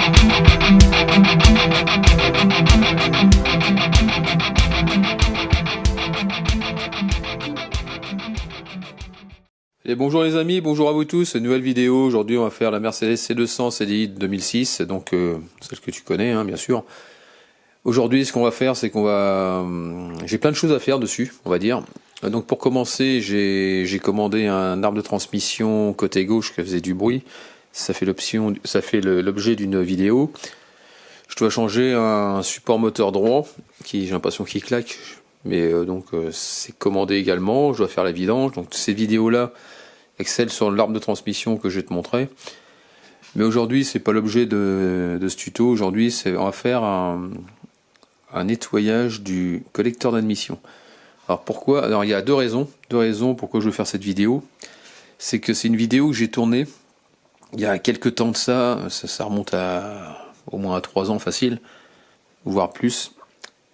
Et bonjour les amis, bonjour à vous tous, nouvelle vidéo. Aujourd'hui on va faire la Mercedes C200 CDI de 2006, donc celle que tu connais hein, bien sûr. Aujourd'hui ce qu'on va faire c'est qu'on va... j'ai plein de choses à faire dessus on va dire. Donc pour commencer j'ai commandé un arbre de transmission côté gauche qui faisait du bruit. Ça fait l'objet d'une vidéo. Je dois changer un support moteur droit qui j'ai l'impression qu'il claque. Mais c'est commandé également, je dois faire la vidange. Donc ces vidéos là excellent sur l'arbre de transmission que je vais te montrer. Mais aujourd'hui, c'est pas l'objet de ce tuto. Aujourd'hui, on va faire un nettoyage du collecteur d'admission. Alors pourquoi? Alors il y a deux raisons pourquoi je veux faire cette vidéo. C'est que c'est une vidéo que j'ai tournée il y a quelques temps de ça remonte au moins à 3 ans facile, voire plus,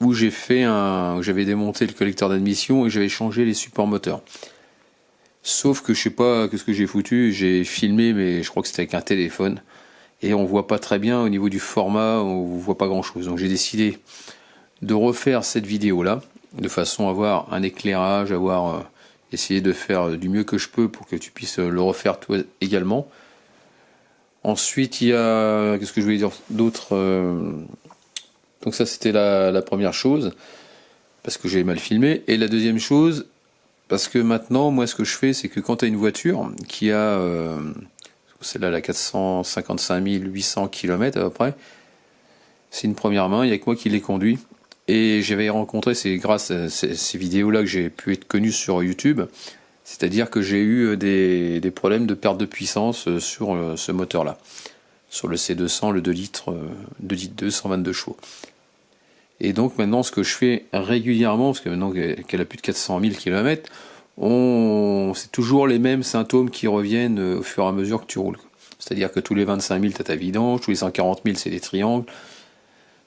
où j'avais démonté le collecteur d'admission et j'avais changé les supports moteurs. Sauf que je sais pas qu'est-ce que j'ai foutu, j'ai filmé mais je crois que c'était avec un téléphone et on voit pas très bien au niveau du format, on voit pas grand chose. Donc j'ai décidé de refaire cette vidéo là de façon à avoir un éclairage, essayer de faire du mieux que je peux pour que tu puisses le refaire toi également. Ensuite il y a, qu'est-ce que je voulais dire d'autre, donc ça c'était la première chose parce que j'ai mal filmé, et la deuxième chose, parce que maintenant, moi, ce que je fais, c'est que quand tu as une voiture qui a, celle-là, la 455 800 km à peu près, c'est une première main, il n'y a que moi qui l'ai conduit. Et j'avais rencontré, c'est grâce à ces vidéos-là que j'ai pu être connu sur YouTube, c'est-à-dire que j'ai eu des problèmes de perte de puissance sur ce moteur-là, sur le C200, le 2 litres 2, 122 chevaux. Et donc maintenant ce que je fais régulièrement, parce que maintenant qu'elle a plus de 400 000 km, c'est toujours les mêmes symptômes qui reviennent au fur et à mesure que tu roules. C'est-à-dire que tous les 25 000 tu as ta vidange, tous les 140 000 c'est les triangles,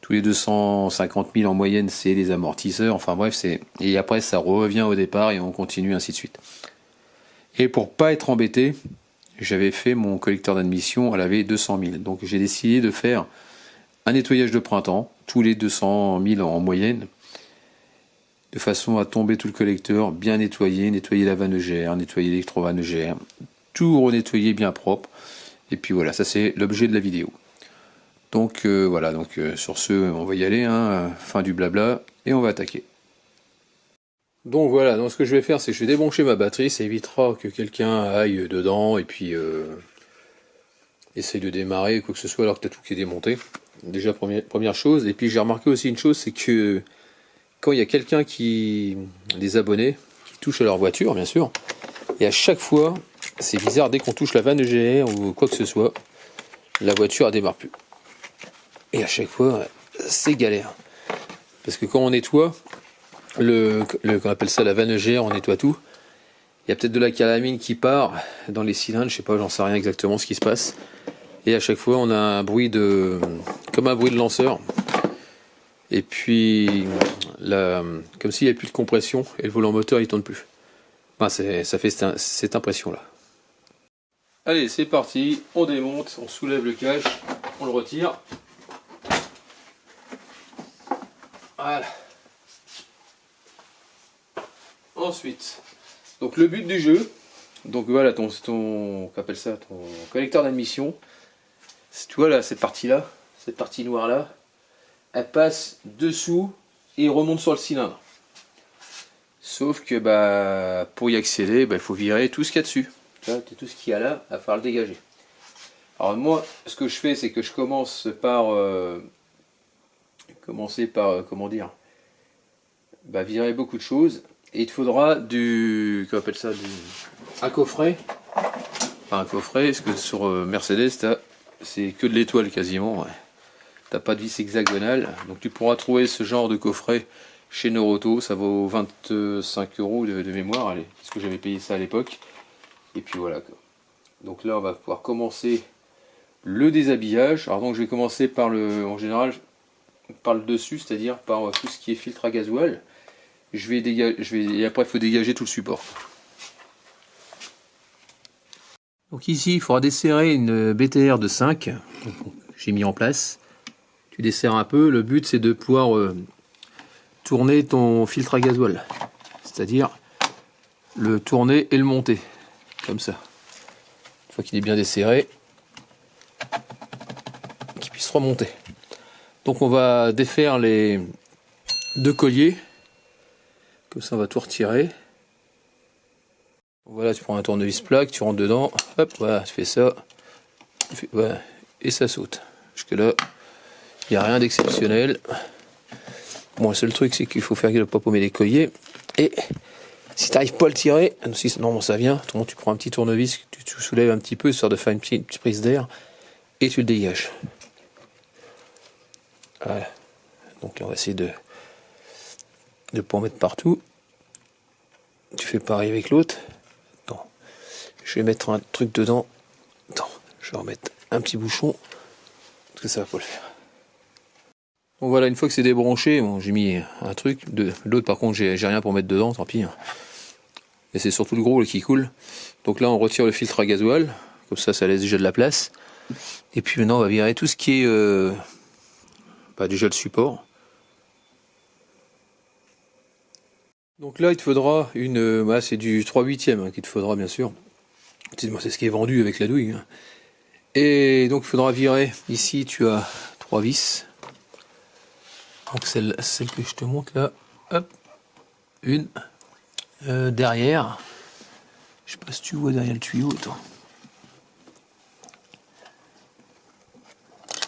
tous les 250 000 en moyenne c'est les amortisseurs, enfin bref, et après ça revient au départ et on continue ainsi de suite. Et pour pas être embêté, j'avais fait mon collecteur d'admission à laver 200 000. Donc j'ai décidé de faire un nettoyage de printemps, tous les 200 000 en moyenne, de façon à tomber tout le collecteur, bien nettoyer la vanne EGR, nettoyer l'électrovanne EGR, tout renettoyer bien propre. Et puis voilà, ça c'est l'objet de la vidéo. Donc voilà, sur ce, on va y aller, hein, fin du blabla, et on va attaquer. Donc voilà, donc ce que je vais faire, c'est que je vais débrancher ma batterie, ça évitera que quelqu'un aille dedans et puis essaye de démarrer, quoi que ce soit, alors que tu as tout qui est démonté. Déjà première chose. Et puis j'ai remarqué aussi une chose, c'est que quand il y a quelqu'un des abonnés qui touchent à leur voiture bien sûr, et à chaque fois c'est bizarre, dès qu'on touche la vanne EGR ou quoi que ce soit, la voiture elle démarre plus, et à chaque fois c'est galère, parce que quand on nettoie qu'on appelle ça la vanne EGR, on nettoie tout, il y a peut-être de la calamine qui part dans les cylindres, je sais pas, j'en sais rien exactement ce qui se passe. Et à chaque fois, on a un bruit comme un bruit de lanceur. Et puis, comme s'il n'y avait plus de compression et le volant moteur il tourne plus. Enfin, ça fait cette impression-là. Allez, c'est parti. On démonte, on soulève le cache, on le retire. Voilà. Ensuite, donc le but du jeu. Donc voilà ton qu'appelle ça, ton collecteur d'admission. Tu vois là, cette partie noire là, elle passe dessous et remonte sur le cylindre. Sauf que pour y accéder, il faut virer tout ce qu'il y a dessus. Tu vois, tout ce qu'il y a là, il va falloir le dégager. Alors moi, ce que je fais, c'est que je commence par comment dire, virer beaucoup de choses. Et il te faudra qu'on appelle ça un coffret. Enfin un coffret, parce que sur Mercedes, c'est que de l'étoile quasiment. Ouais. T'as pas de vis hexagonale. Donc tu pourras trouver ce genre de coffret chez Noroto. Ça vaut 25 € de mémoire. Allez, parce que j'avais payé ça à l'époque. Et puis voilà. Donc là, on va pouvoir commencer le déshabillage. Alors donc je vais commencer en général, par le dessus, c'est-à-dire par tout ce qui est filtre à gasoil. Et après, il faut dégager tout le support. Donc ici, il faudra desserrer une BTR de 5. j'ai mis en place. Tu desserres un peu. Le but, c'est de pouvoir tourner ton filtre à gasoil. C'est-à-dire le tourner et le monter. Comme ça. Une fois qu'il est bien desserré, qu'il puisse remonter. Donc on va défaire les deux colliers. Comme ça, on va tout retirer. Voilà, tu prends un tournevis plaque, tu rentres dedans, hop, voilà, tu fais ça, voilà, et ça saute. Jusque là, il n'y a rien d'exceptionnel. Bon, le seul truc, c'est qu'il faut faire gaffe de ne pas paumer les colliers. Et si tu n'arrives pas à le tirer, non, ça vient, tu prends un petit tournevis, tu soulèves un petit peu, histoire de faire une petite prise d'air, et tu le dégages. Voilà. Donc là, on va essayer de ne pas en mettre partout. Tu fais pareil avec l'autre. Je vais mettre un truc dedans. Attends, je vais remettre un petit bouchon. Parce que ça va pas le faire. Donc voilà, une fois que c'est débranché, bon, j'ai mis un truc. L'autre, par contre, j'ai rien pour mettre dedans, tant pis. Et c'est surtout le gros qui coule. Donc là, on retire le filtre à gasoil. Comme ça laisse déjà de la place. Et puis maintenant, on va virer tout ce qui est déjà le support. Donc là, il te faudra c'est du 3/8 qu'il te faudra, bien sûr. C'est ce qui est vendu avec la douille. Et donc il faudra virer. Ici tu as 3 vis. Donc celle que je te montre là. Hop. Une. Derrière. Je sais pas si tu vois derrière le tuyau. Attends.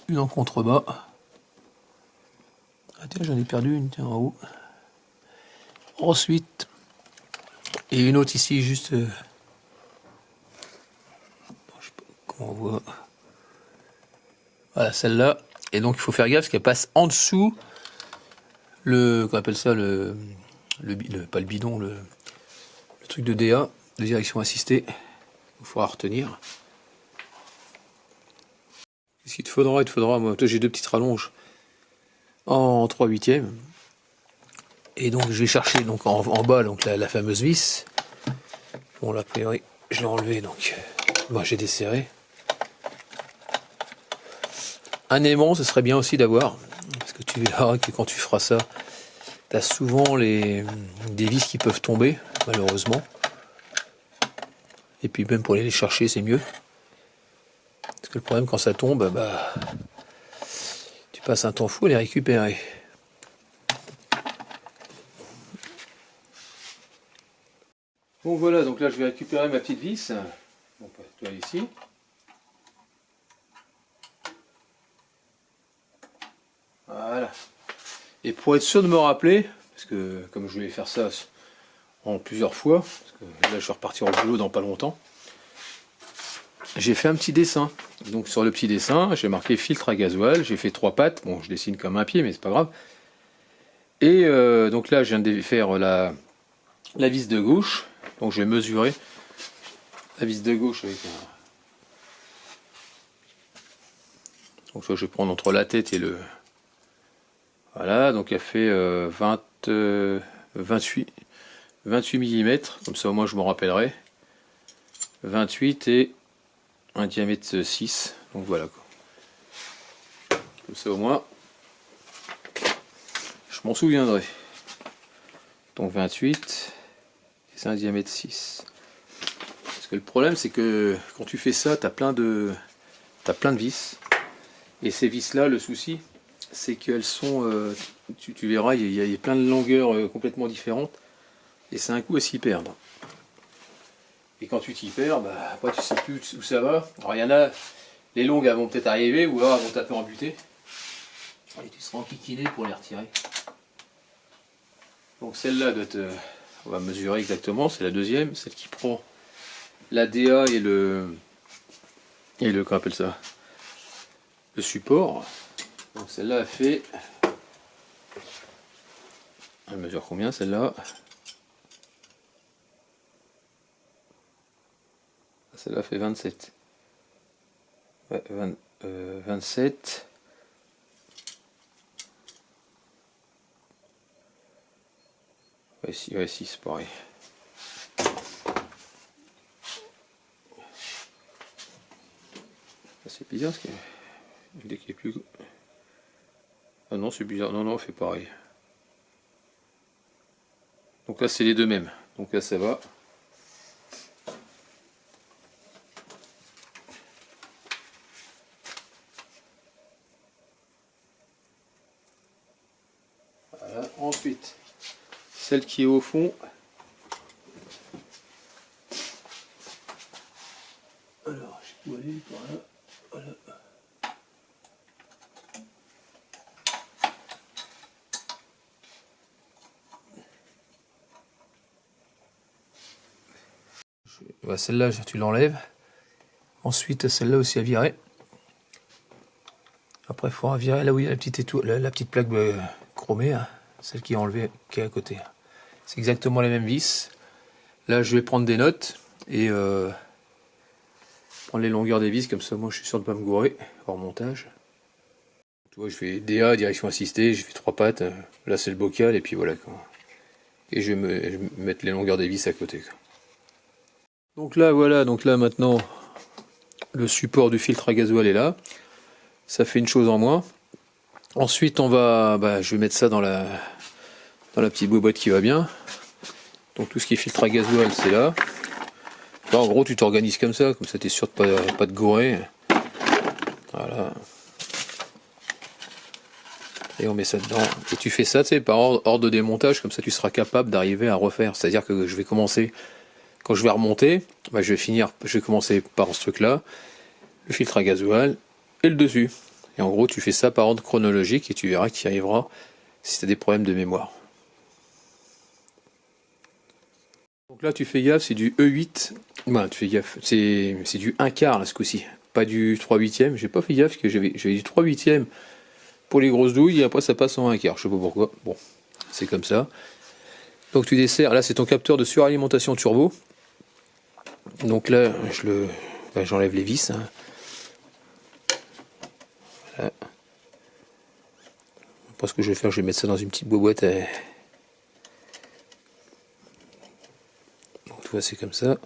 Une en contrebas. Ah tiens, j'en ai perdu une, tiens, en haut. Ensuite. Et une autre ici juste. On voit. Voilà, celle-là. Et donc il faut faire gaffe parce qu'elle passe en dessous qu'on appelle ça pas le bidon, le truc de DA, de direction assistée. Il faudra retenir. Qu'est-ce qu'il te faudra? Il te faudra, moi, j'ai deux petites rallonges en 3/8. Et donc je vais chercher donc en bas donc la fameuse vis. Bon là, a priori, je l'ai enlevé, donc moi j'ai desserré. Un aimant, ce serait bien aussi d'avoir, parce que tu verras que quand tu feras ça, tu as souvent des vis qui peuvent tomber, malheureusement. Et puis même pour aller les chercher, c'est mieux. Parce que le problème, quand ça tombe, tu passes un temps fou à les récupérer. Bon voilà, donc là je vais récupérer ma petite vis. Donc toi ici. Voilà. Et pour être sûr de me rappeler, parce que comme je vais faire ça en plusieurs fois, parce que là je vais repartir au boulot dans pas longtemps, j'ai fait un petit dessin. Donc sur le petit dessin, j'ai marqué filtre à gasoil, j'ai fait 3 pattes, bon je dessine comme un pied mais c'est pas grave. Et donc là je viens de faire la vis de gauche, donc je vais mesurer la vis de gauche avec un... Donc ça je vais prendre entre la tête et le... Voilà, donc elle fait 28 mm, comme ça au moins je m'en rappellerai. 28 et un diamètre 6, donc voilà quoi. Comme ça au moins je m'en souviendrai. Donc 28 et c'est un diamètre 6. Parce que le problème c'est que quand tu fais ça, t'as plein de vis. Et ces vis là, le souci c'est qu'elles sont, tu verras, il y a plein de longueurs complètement différentes. Et c'est un coup à s'y perdre. Et quand tu t'y perds, après tu sais plus où ça va. Alors il y en a, les longues elles vont peut-être arriver, ou alors elles vont taper en butée. Et tu seras enquiquiné pour les retirer. Donc celle-là on va mesurer exactement, c'est la deuxième, celle qui prend la DA et le qu'on appelle ça, le support. Donc celle-là elle fait, elle mesure combien celle-là? Celle-là fait 27. Ouais, 27. Ouais, 6, ouais, 6 pareil. C'est bizarre parce que Dès qu'il est plus... Ah non, c'est bizarre. Non, non, on fait pareil. Donc là, c'est les deux mêmes. Donc là, ça va. Voilà. Ensuite, celle qui est au fond. Alors, je peux aller par là. Voilà. Voilà, celle-là, tu l'enlèves. Ensuite, celle-là aussi à virer. Après, il faudra virer là où il y a la petite, la petite plaque chromée, hein, celle qui est enlevée, qui est à côté. C'est exactement les mêmes vis. Là, je vais prendre des notes et prendre les longueurs des vis, comme ça, moi, je suis sûr de ne pas me gourer hors montage. Tu vois, je fais DA, direction assistée, j'ai fait 3 pattes. Là, c'est le bocal, et puis voilà, quoi. Et je vais mettre les longueurs des vis à côté, quoi. Donc là, voilà, donc là, maintenant, le support du filtre à gasoil est là. Ça fait une chose en moins. Ensuite, on va, je vais mettre ça dans la petite boîte qui va bien. Donc tout ce qui est filtre à gasoil, c'est là. Là, en gros, tu t'organises comme ça tu es sûr de pas te gourer. Voilà. Et on met ça dedans. Et tu fais ça, tu sais, par ordre de démontage, comme ça tu seras capable d'arriver à refaire. C'est-à-dire que je vais commencer, quand je vais remonter, je vais commencer par ce truc-là, le filtre à gasoil et le dessus. Et en gros, tu fais ça par ordre chronologique et tu verras que tu y arriveras si tu as des problèmes de mémoire. Donc là, tu fais gaffe, c'est du E8. Tu fais gaffe, c'est du 1/4 là ce coup-ci, pas du 3/8. J'ai pas fait gaffe que j'avais du 3/8 pour les grosses douilles et après ça passe en 1/4. Je sais pas pourquoi. Bon, c'est comme ça. Donc tu desserres. Là, c'est ton capteur de suralimentation turbo. Donc là, j'enlève les vis. Hein. Voilà. Après, ce que je vais faire, je vais mettre ça dans une petite boîte. Donc tu vois, c'est comme ça.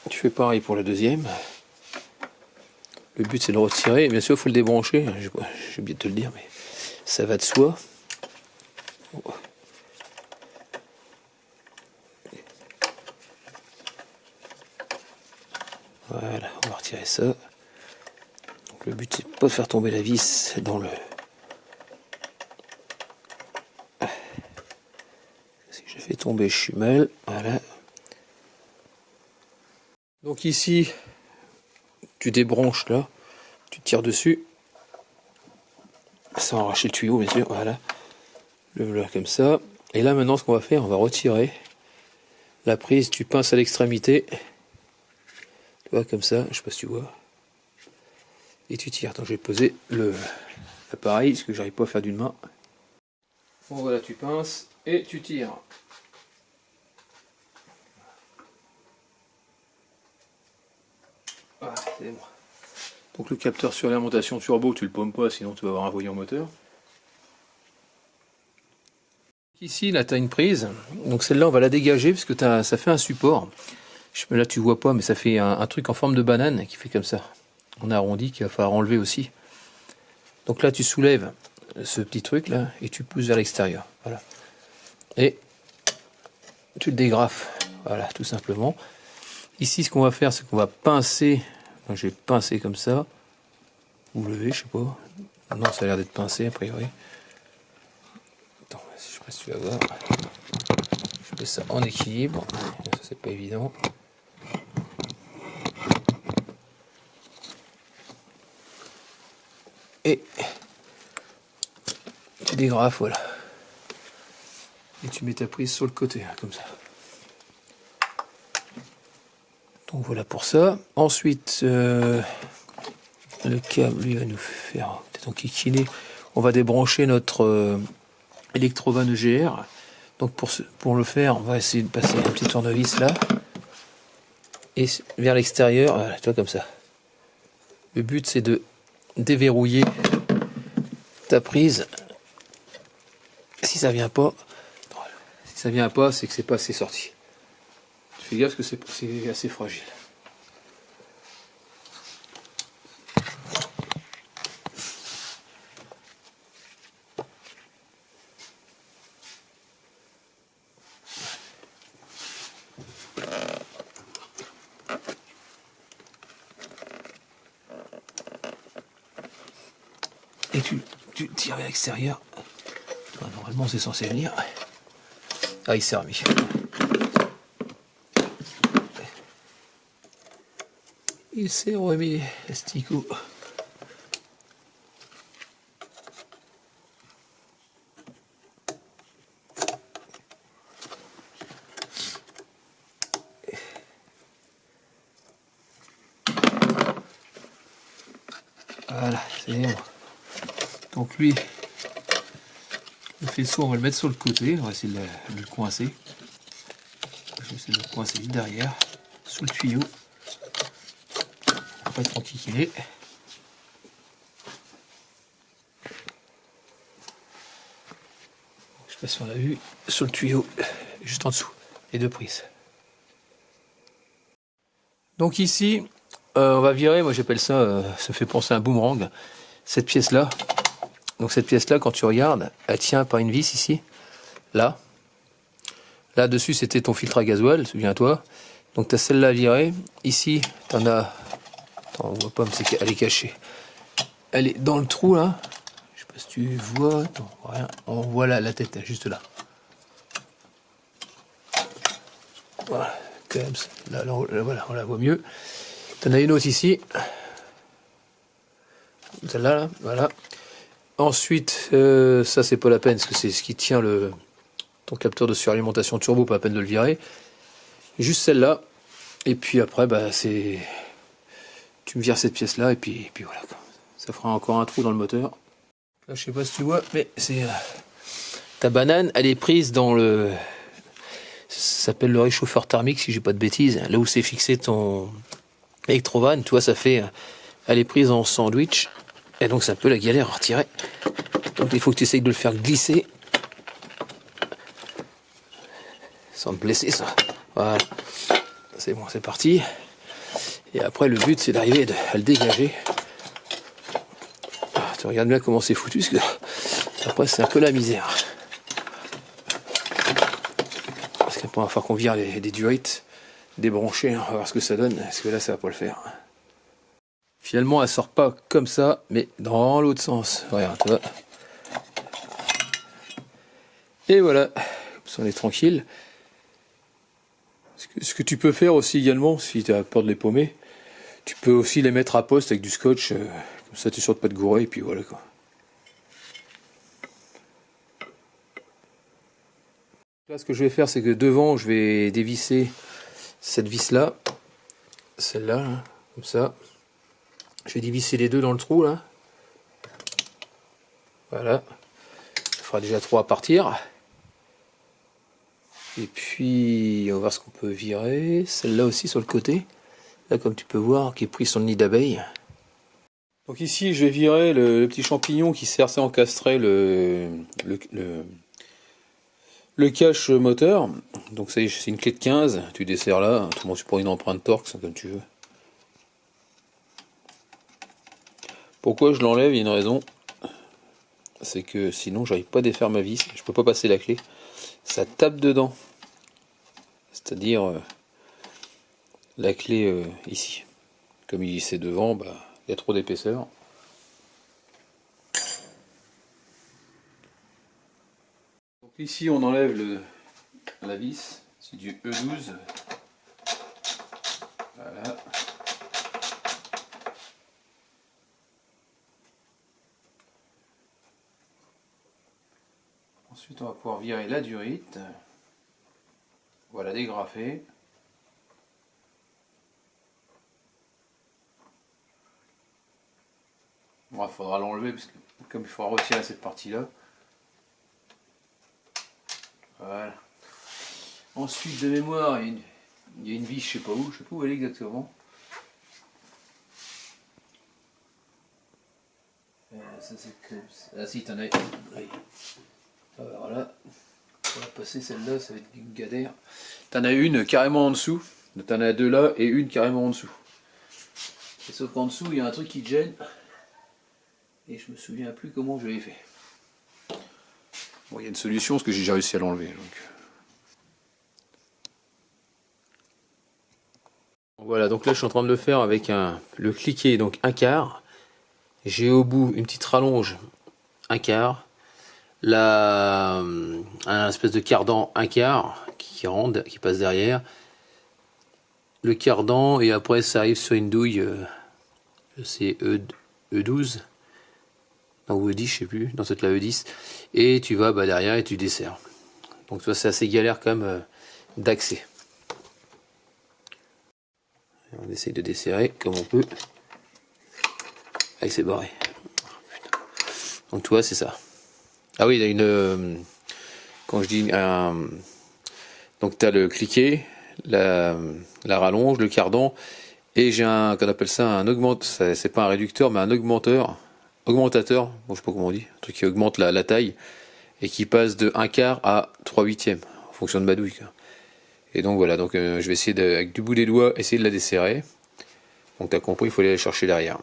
Tu fais pareil pour la deuxième. Le but c'est de le retirer. Bien sûr, il faut le débrancher. J'ai oublié de te le dire, mais ça va de soi. Voilà, on va retirer ça. Donc le but c'est pas de faire tomber la vis dans le... Si je fais tomber, je suis mal. Voilà. Donc ici, tu débranches là, tu tires dessus. Sans arracher le tuyau, bien sûr. Voilà. Le voilà comme ça. Et là maintenant, ce qu'on va faire, on va retirer la prise. Tu pinces à l'extrémité. Tu vois, comme ça, je sais pas si tu vois. Et tu tires. Attends, je vais poser l'appareil, parce que j'arrive pas à faire d'une main. Bon voilà, tu pinces et tu tires. Ah, c'est bon. Donc le capteur sur l'alimentation turbo, tu le paumes pas, sinon tu vas avoir un voyant moteur. Ici, là, tu as une prise. Donc celle-là, on va la dégager, parce que ça fait un support. Là, tu vois pas, mais ça fait un truc en forme de banane qui fait comme ça. On a arrondi, qu'il va falloir enlever aussi. Donc là, tu soulèves ce petit truc là et tu pousses vers l'extérieur. Voilà. Et tu le dégrafes. Voilà, tout simplement. Ici, ce qu'on va faire, c'est qu'on va pincer. Je vais pincer comme ça. Ou lever, je sais pas. Non, ça a l'air d'être pincé a priori. Attends, je sais pas si tu vas voir. Je mets ça en équilibre. Ça, c'est pas évident. Et tu dégrafes, voilà. Et tu mets ta prise sur le côté, comme ça. Donc voilà pour ça. Ensuite, le câble, lui, va nous faire peut-être enquiquiner. On va débrancher notre Electrovan EGR. Donc pour le faire, on va essayer de passer un petit tournevis là. Et vers l'extérieur, voilà, tu vois, comme ça. Le but, c'est de déverrouiller ta prise. Si ça vient pas, c'est que c'est pas assez sorti. Tu fais gaffe que c'est assez fragile. et tu tires vers l'extérieur. Normalement c'est censé venir. Ah, il s'est remis. Il s'est remis, l'asticot. Voilà, c'est bon. Donc lui, le faisceau, on va le mettre sur le côté. On va essayer de le coincer. Je vais essayer de le coincer juste derrière, sous le tuyau. Pas être enquiquiné. Je sais pas si on l'a vu, sur le tuyau, juste en dessous, les deux prises. Donc ici, on va virer, moi j'appelle ça, ça fait penser à un boomerang, cette pièce-là. Donc cette pièce-là, quand tu regardes, elle tient par une vis ici, là. Là dessus c'était ton filtre à gasoil, souviens-toi. Donc tu as celle-là à virer. Ici, tu en as... Attends, on voit pas, mais c'est qu'elle est cachée. Elle est dans le trou là. Je sais pas si tu vois. Attends, rien. On voit là, la tête, juste là. Voilà, comme ça. Là, voilà, on la voit mieux. T'en as une autre ici. Celle-là, là, voilà. Ensuite, ça c'est pas la peine, parce que c'est ce qui tient ton capteur de suralimentation turbo, pas la peine de le virer. Juste celle-là. Et puis après, bah c'est... Tu me vires cette pièce-là, et puis voilà. Ça fera encore un trou dans le moteur. Là, je sais pas si tu vois, mais c'est... ta banane, elle est prise dans le... Ça s'appelle le réchauffeur thermique, si j'ai pas de bêtises. Là où c'est fixé ton électrovanne, tu vois, ça fait... Elle est prise en sandwich. Et donc, c'est un peu la galère à retirer. Donc, il faut que tu essayes de le faire glisser. Sans te blesser, ça. Voilà. C'est bon, c'est parti. Et après, le but, c'est d'arriver à le dégager. Ah, tu regardes bien comment c'est foutu, parce que après, c'est un peu la misère. Parce qu'après, il va falloir qu'on vire des durites, débrancher, hein, on va voir ce que ça donne, parce que là, ça va pas le faire. Finalement, elle sort pas comme ça, mais dans l'autre sens. Regarde, tu vois. Et voilà, on est tranquille. Ce que tu peux faire aussi également, si tu as peur de les paumer, tu peux aussi les mettre à poste avec du scotch, comme ça tu es sûr de pas te gourer, et puis voilà quoi. Là, ce que je vais faire, c'est que devant, je vais dévisser cette vis-là, celle-là, hein, comme ça. Je vais dévisser les deux dans le trou, là. Voilà. Ça fera déjà 3 à partir. Et puis, on va voir ce qu'on peut virer. Celle-là aussi sur le côté. Là, comme tu peux voir, qui est pris sur le nid d'abeille. Donc ici, je vais virer le petit champignon qui sert à encastrer le cache moteur. Donc c'est une clé de 15. Tu desserres là. Tout le monde, tu prends une empreinte torque, comme tu veux. Pourquoi je l'enlève? Il y a une raison. C'est que sinon, j'arrive pas à défaire ma vis. Je peux pas passer la clé. Ça tape dedans. C'est-à-dire la clé ici. Comme il c'est devant, bah, il y a trop d'épaisseur. Donc ici on enlève la vis, c'est du E12. Voilà. Ensuite on va pouvoir virer la durite. Voilà, dégrafer. Bon, il faudra l'enlever parce que comme il faudra retirer cette partie-là. Voilà. Ensuite, de mémoire, il y a une vis, je sais pas où elle est exactement. Ça c'est comme ça. Ah si, t'en as une. Oui. Voilà. Pour la passer celle-là, ça va être une galère. T'en as une carrément en dessous. T'en as deux là et une carrément en dessous. Et sauf qu'en dessous, il y a un truc qui te gêne. Et je me souviens plus comment je l'avais fait. Bon, il y a une solution parce que j'ai déjà réussi à l'enlever. Voilà, donc là je suis en train de le faire avec le cliquet, donc un quart. J'ai au bout une petite rallonge, un quart. Là, un espèce de cardan, un quart, qui rentre, qui passe derrière. Le cardan, et après ça arrive sur une douille, c'est E12. Non, ou E10, je sais plus, dans cette la E10. Et tu vas derrière et tu desserres. Donc toi, c'est assez galère quand même d'accès. On essaye de desserrer comme on peut. Avec c'est barré. Donc tu vois, c'est ça. Ah oui, il y a une... quand je dis... donc tu as le cliquet, la rallonge, le cardan, et j'ai un, qu'on appelle ça un augmenteur, c'est pas un réducteur, mais un augmentateur, bon, je sais pas comment on dit, un truc qui augmente la taille, et qui passe de 1 quart à 3/8, en fonction de ma douille. Et donc voilà, donc je vais essayer avec du bout des doigts, essayer de la desserrer. Donc tu as compris, il faut aller chercher derrière.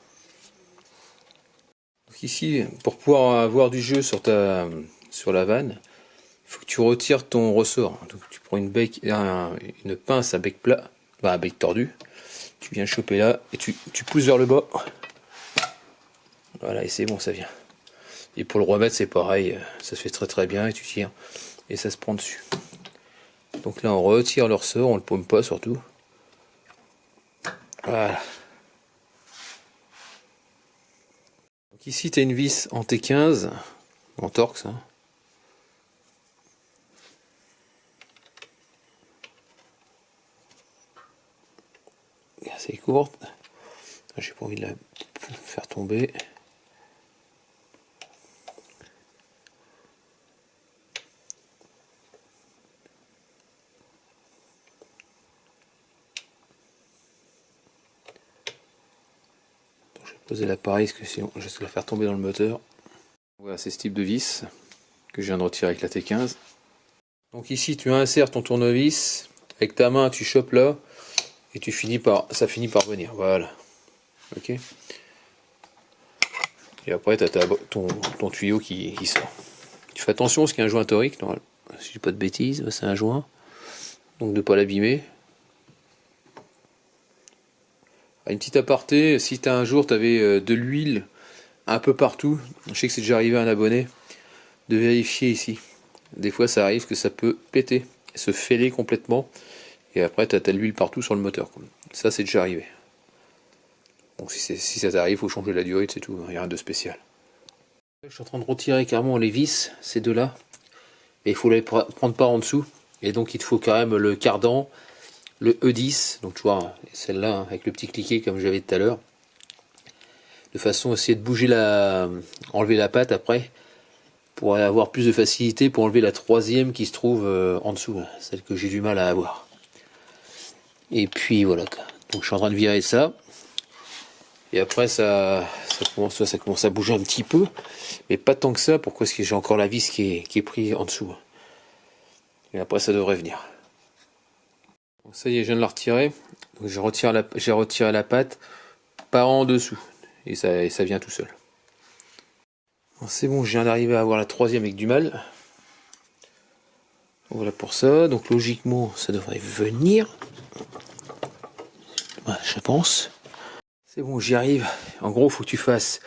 Donc ici, pour pouvoir avoir du jeu sur la vanne, il faut que tu retires ton ressort. Donc tu prends une pince à bec plat, enfin à bec tordu, tu viens choper là et tu pousses vers le bas. Voilà, et c'est bon, ça vient. Et pour le remettre, c'est pareil, ça se fait très très bien et tu tires et ça se prend dessus. Donc là, on retire le ressort, on le paume pas surtout. Voilà. Donc ici, tu as une vis en T15, en Torx. Hein. Assez courte. J'ai pas envie de la faire tomber. Je vais poser l'appareil parce que sinon je vais la faire tomber dans le moteur. Voilà, c'est ce type de vis que je viens de retirer avec la T15. Donc ici tu insères ton tournevis, avec ta main tu chopes là, et ça finit par venir, voilà. Ok. Et après tu as ton tuyau qui sort. Tu fais attention parce qu'il y a un joint torique, si je dis pas de bêtises, c'est un joint, donc de ne pas l'abîmer. Une petite aparté, si un jour tu avais de l'huile un peu partout, je sais que c'est déjà arrivé à un abonné, de vérifier ici. Des fois ça arrive que ça peut péter, se fêler complètement, et après tu as de l'huile partout sur le moteur. Ça c'est déjà arrivé. Donc si ça t'arrive, il faut changer la durite, c'est tout, il n'y a rien de spécial. Je suis en train de retirer carrément les vis, ces deux-là, et il faut les prendre par en dessous, et donc il te faut quand même le cardan, le E10, donc tu vois, celle-là, hein, avec le petit cliquet comme j'avais tout à l'heure, de façon à essayer de bouger enlever la patte après, pour avoir plus de facilité pour enlever la troisième qui se trouve en dessous, hein, celle que j'ai du mal à avoir. Et puis voilà, donc je suis en train de virer ça, et après ça commence à bouger un petit peu, mais pas tant que ça, pourquoi est-ce que j'ai encore la vis qui est prise en dessous. Et après ça devrait venir. Donc ça y est, je viens de la retirer, donc j'ai retiré la patte par en dessous, et ça vient tout seul. C'est bon, je viens d'arriver à avoir la troisième avec du mal. Voilà pour ça, donc logiquement ça devrait venir. Voilà, je pense. C'est bon, j'y arrive. En gros, il faut que tu fasses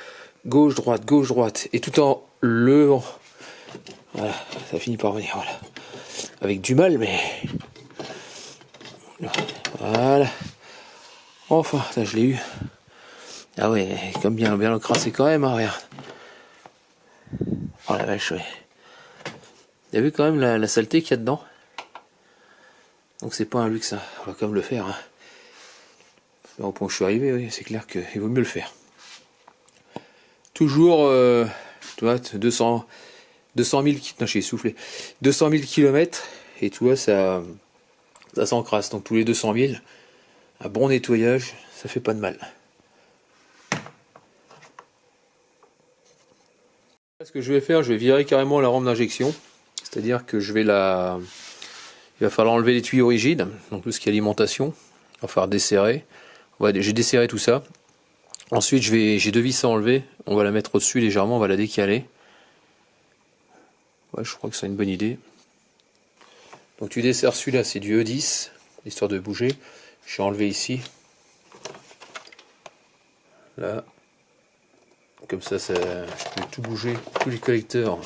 gauche, droite, et tout en levant. Voilà, ça finit par venir, voilà. Avec du mal, mais... Voilà. Enfin, là, je l'ai eu. Ah ouais, comme bien l'encrasser quand même, hein, regarde. Oh la vache, ouais. T'as vu quand même la saleté qu'il y a dedans? Donc c'est pas un luxe, hein. On va quand même le faire. Hein. Au point où je suis arrivé, oui, c'est clair qu'il vaut mieux le faire. Toujours, tu vois, 200 000, non, j'ai soufflé, 200 000 km, et tu vois, ça s'encrasse. Donc tous les 200 000, un bon nettoyage, ça fait pas de mal. Ce que je vais faire, je vais virer carrément la rampe d'injection, c'est-à-dire que il va falloir enlever les tuyaux rigides, donc tout ce qui est alimentation, on va falloir desserrer. J'ai desserré tout ça. Ensuite, j'ai deux vis à enlever, on va la mettre au-dessus légèrement, on va la décaler. Ouais, je crois que c'est une bonne idée. Donc tu desserres celui-là, c'est du E10, histoire de bouger. Je vais enlever ici. Là. Comme ça, je peux tout bouger, tous les collecteurs,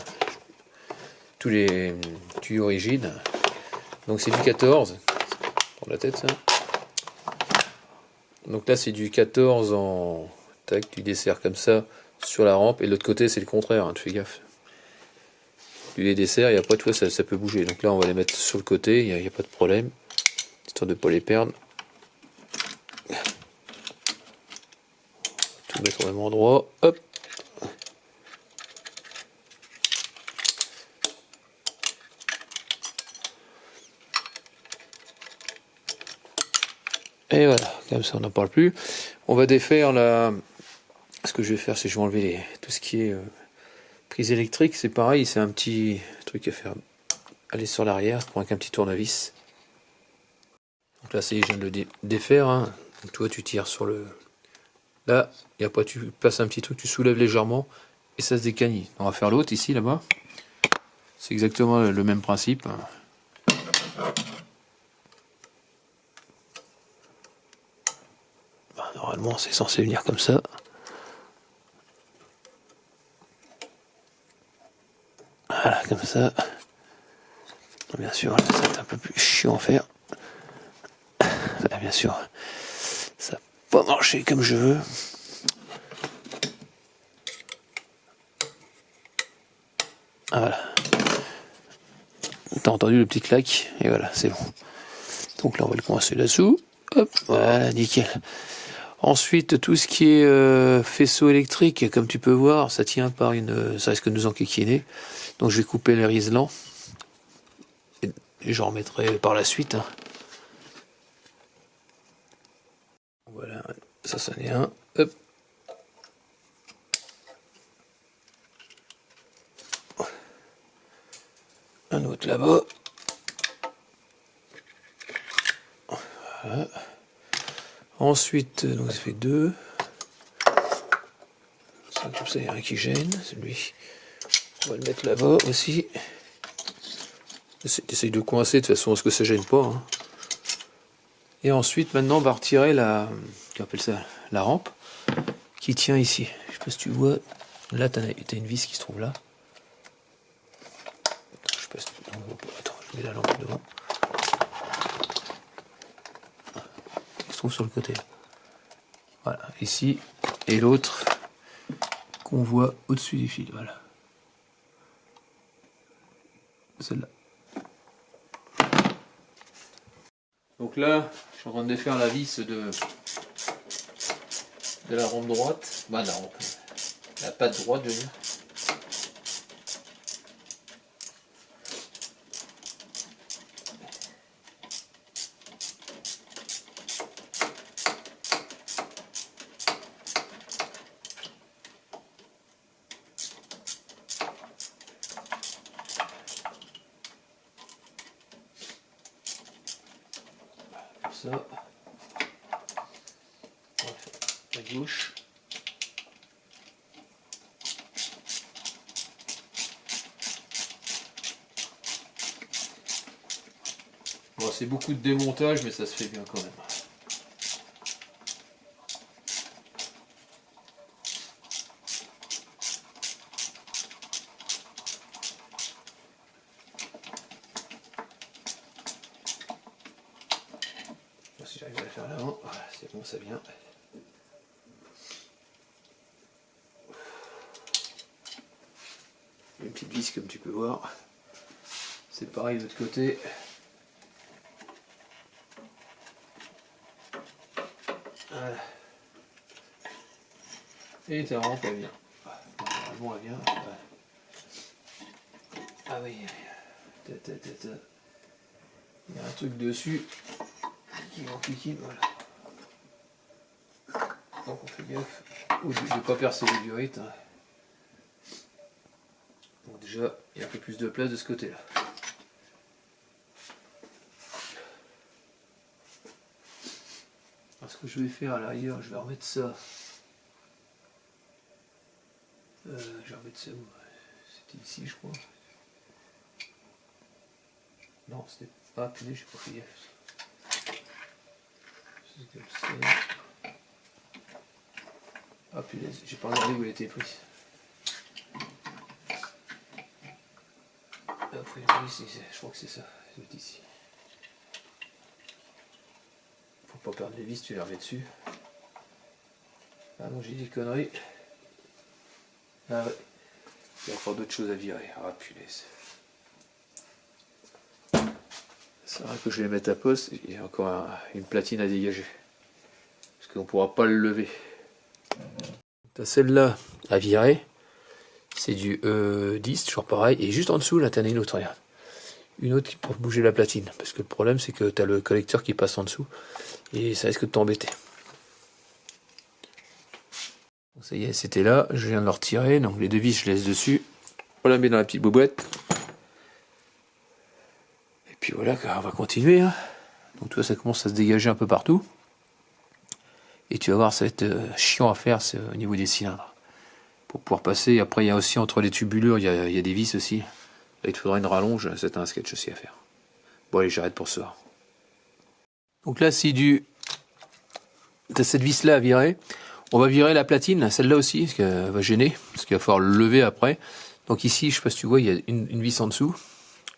tous les tuyaux rigides. Donc c'est du 14, pour la tête ça. Donc là c'est du 14 en... Tac, tu desserres comme ça sur la rampe, et de l'autre côté c'est le contraire, hein, tu fais gaffe. Tu les desserres et après toi ça peut bouger. Donc là on va les mettre sur le côté, il n'y a pas de problème, histoire de ne pas les perdre. Tout mettre au même endroit, hop. Et voilà, comme ça on n'en parle plus. On va défaire la... Ce que je vais faire, c'est que je vais enlever tout ce qui est prise électrique. C'est pareil, c'est un petit truc à faire. Aller sur l'arrière, pour un petit tournevis. Donc là, je viens de le défaire. Hein. Donc toi, tu tires sur le... Là, et après tu passes un petit truc, tu soulèves légèrement, et ça se décanille. On va faire l'autre ici, là-bas. C'est exactement le même principe. Normalement, c'est censé venir comme ça. Voilà, comme ça. Bien sûr, là, ça va être un peu plus chiant à faire. Là, bien sûr, ça va pas marcher comme je veux. Ah, voilà. T'as entendu le petit clac, et voilà, c'est bon. Donc là, on va le coincer là-dessous. Hop, voilà, nickel. Ensuite, tout ce qui est faisceau électrique, comme tu peux voir, ça tient par une... ça risque de nous enquiquiner. Donc je vais couper les riselants. Et j'en remettrai par la suite. Hein. Voilà, ça c'en est un. Hop. Un autre là-bas. Voilà. Ensuite, donc ça fait deux. Ça, comme ça, il n'y a rien qui gêne. Celui, on va le mettre là-bas aussi. Essaye de coincer de toute façon, parce que ça gêne pas. Hein. Et ensuite, maintenant, on va retirer la, qu'on appelle ça, la rampe qui tient ici. Je sais pas si tu vois. Là, t'as une vis qui se trouve là. Je sais pas si on voit pas. Attends, je mets la lampe devant. Il se trouve sur le côté. Voilà, ici. Et l'autre qu'on voit au-dessus du fil. Voilà. Celle-là. Donc là, je suis en train de défaire la vis de la rampe droite. Bah, la patte droite, je veux dire. Ça, on va faire à gauche. Bon, c'est beaucoup de démontage, mais ça se fait bien quand même. Si j'arrive à le faire là, voilà, c'est bon, ça vient. Une petite vis comme tu peux voir. C'est pareil de l'autre côté. Voilà. Et ta rampe elle vient. Normalement elle vient. Ah oui. Il y a un truc dessus qui m'enquiquine, voilà. Donc on fait gaffe de ne pas percer les durites. Hein. Donc déjà, il y a un peu plus de place de ce côté-là. Alors ce que je vais faire à l'arrière, je vais remettre ça. Je vais remettre ça où? C'était ici, je crois. Non, c'était... Ah, putain, j'ai pas fait gaffe. C'est comme ça. Ah punaise, j'ai pas regardé où elle était prise. Après, oui, je crois que c'est ça, c'est ici. Faut pas perdre les vis, tu les remets dessus. Ah non, j'ai dit des conneries. Ah ouais, il y a encore d'autres choses à virer. Ah punaise. C'est vrai que je vais les mettre à poste, il y a encore une platine à dégager. Parce qu'on pourra pas le lever. T'as celle-là à virer. C'est du 10, toujours pareil. Et juste en dessous, là, t'en as une autre, regarde. Une autre pour bouger la platine. Parce que le problème, c'est que t'as le collecteur qui passe en dessous. Et ça risque de t'embêter. Ça y est, c'était là. Je viens de le retirer. Donc les deux vis, je laisse dessus. On la met dans la petite boîte. Et puis voilà, on va continuer. Hein. Donc tu vois, ça commence à se dégager un peu partout. Et tu vas voir, ça va être chiant à faire au niveau des cylindres. Pour pouvoir passer. Après, il y a aussi entre les tubulures, il y a des vis aussi. Là, il te faudra une rallonge. C'est un sketch aussi à faire. Bon, allez, j'arrête pour ce soir. Donc là, si t'as cette vis là à virer, on va virer la platine, celle-là aussi, parce qu'elle va gêner, parce qu'il va falloir le lever après. Donc ici, je sais pas si tu vois, il y a une vis en dessous,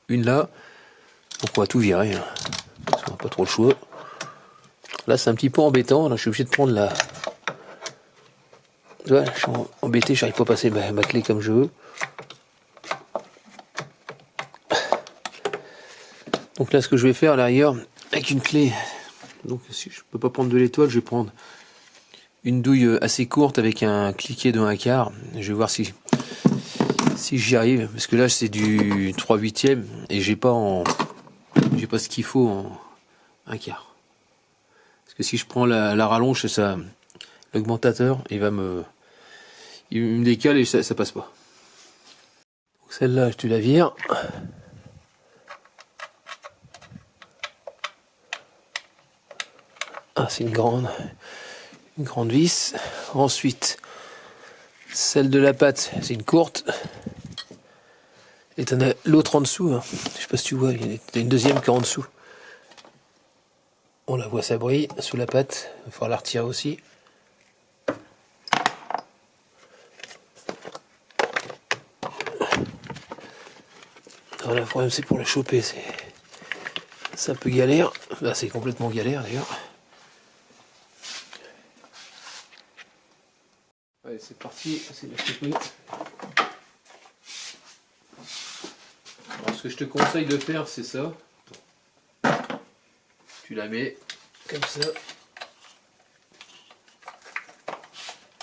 une là, donc on va tout virer, hein, parce qu'on n'a pas trop le choix. Là, c'est un petit peu embêtant, là, je suis obligé de prendre la... Tu vois, je suis embêté, j'arrive pas à passer ma clé comme je veux. Donc là, ce que je vais faire à l'arrière, avec une clé, donc si je peux pas prendre de l'étoile, je vais prendre une douille assez courte avec un cliquet de 1/4. Je vais voir si j'y arrive, parce que là c'est du 3/8 et j'ai pas ce qu'il faut en 1/4. Parce que si je prends la rallonge, ça, l'augmentateur, il me décale et ça passe pas. Celle-là, je te la vire. Ah, c'est une grande vis. Ensuite, celle de la patte, c'est une courte. Et t'en as l'autre en dessous. Hein. Je sais pas si tu vois, il y a une deuxième qui est en dessous. On la voit, ça brille sous la patte. Il va falloir la retirer aussi. Alors, le problème, c'est pour la choper, c'est un peu galère. Là, c'est complètement galère d'ailleurs. Allez, c'est parti, c'est la choper. Alors, ce que je te conseille de faire, c'est ça. Tu la mets comme ça.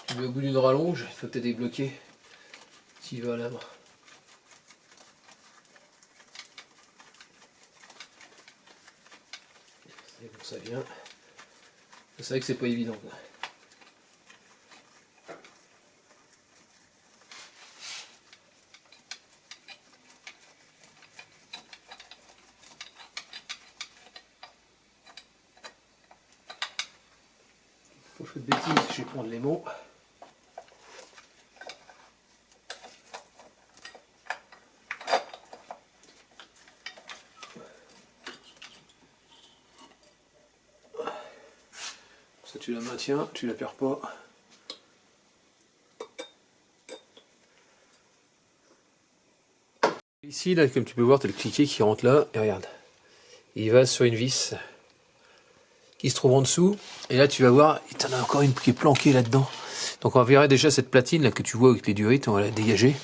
Tu mets au bout d'une rallonge, il faut te débloquer. Tu y vas là-bas. Et bon, ça vient. C'est vrai que c'est pas évident. Quoi. Pour faire de bêtises, je vais prendre les mots. Ça tu la maintiens, tu la perds pas. Ici, là, comme tu peux voir, tu as le cliquet qui rentre là, et regarde. Il va sur une vis qui se trouve en dessous, et là tu vas voir, il t'en a encore une qui est planquée là-dedans. Donc on verra déjà cette platine là que tu vois avec les durites, on va la dégager.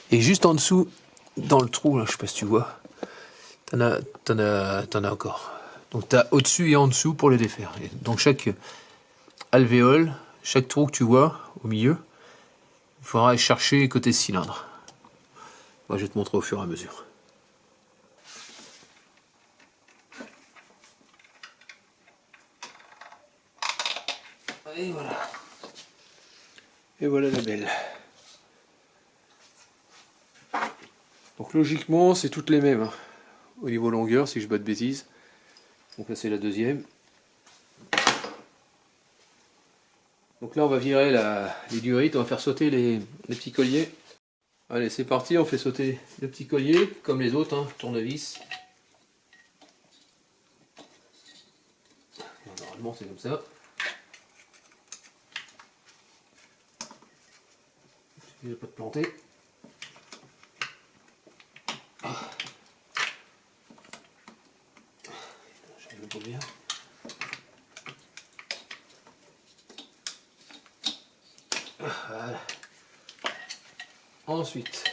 Et juste en dessous, dans le trou, là, je sais pas si tu vois, t'en as encore. Donc tu as au-dessus et en dessous pour les défaire. Et donc chaque alvéole, chaque trou que tu vois au milieu, il faudra aller chercher côté cylindre. Moi, je vais te montrer au fur et à mesure. Et voilà. Et voilà la belle. Donc logiquement, c'est toutes les mêmes. Hein. Au niveau longueur, si je bats de bêtises. Donc là, c'est la deuxième. Donc là, on va virer les durites, on va faire sauter les petits colliers. Allez, c'est parti, on fait sauter le petit collier, comme les autres, hein, tournevis. Normalement, c'est comme ça. Il ne va pas te planter. J'arrive pas bien. Voilà. Ensuite,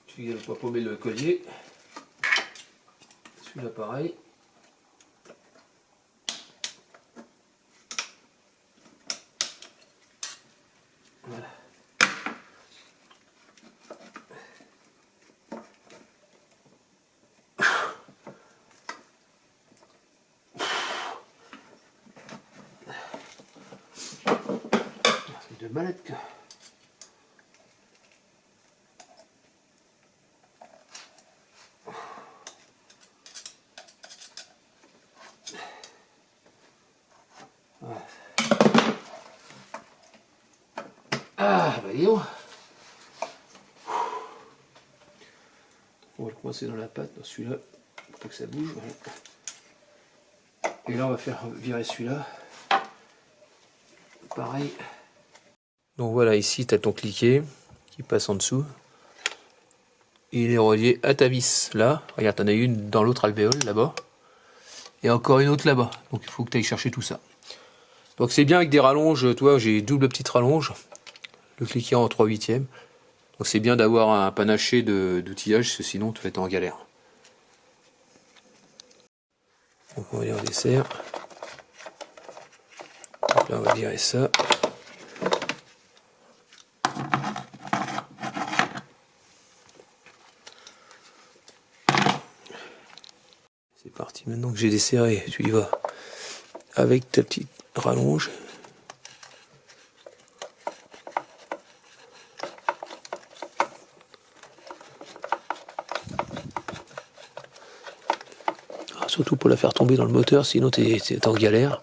tu ne vas pas paumer le collier. Celui-là pareil. Voilà. C'est de malade que... Voilà. Ah, bah dis donc. On va le coincer dans la pâte, dans celui-là, pour pas que ça bouge. Voilà. Et là, on va faire virer celui-là. Pareil. Donc voilà, ici, tu as ton cliquet qui passe en dessous. Il est relié à ta vis, là. Regarde, tu en as une dans l'autre alvéole, là-bas. Et encore une autre là-bas. Donc il faut que tu ailles chercher tout ça. Donc c'est bien avec des rallonges, toi, j'ai double petite rallonge. Le cliquet en 3/8. Donc c'est bien d'avoir un panaché d'outillage, parce que sinon tu vas être en galère. Donc on va aller en dessert. Donc là on va virer ça. C'est parti, maintenant que j'ai desserré, tu y vas avec ta petite rallonge. Surtout pour la faire tomber dans le moteur, sinon t'es en galère.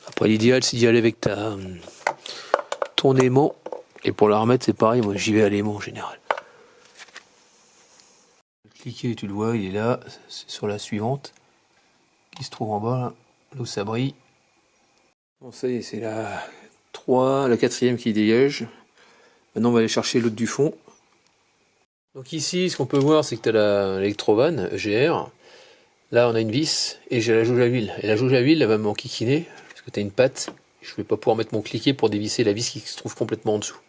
Après l'idéal c'est d'y aller avec ton aimant. Et pour la remettre c'est pareil, moi j'y vais à l'aimant en général. Cliquez, tu le vois, il est là, c'est sur la suivante. Qui se trouve en bas, là où ça brille. Bon ça y est, c'est la 3, la 4e qui dégage. Maintenant on va aller chercher l'autre du fond. Donc ici, ce qu'on peut voir, c'est que tu as l'électrovanne EGR. Là, on a une vis et j'ai la jauge à huile. Et la jauge à huile, elle va m'enquiquiner parce que tu as une patte. Je ne vais pas pouvoir mettre mon cliquet pour dévisser la vis qui se trouve complètement en dessous.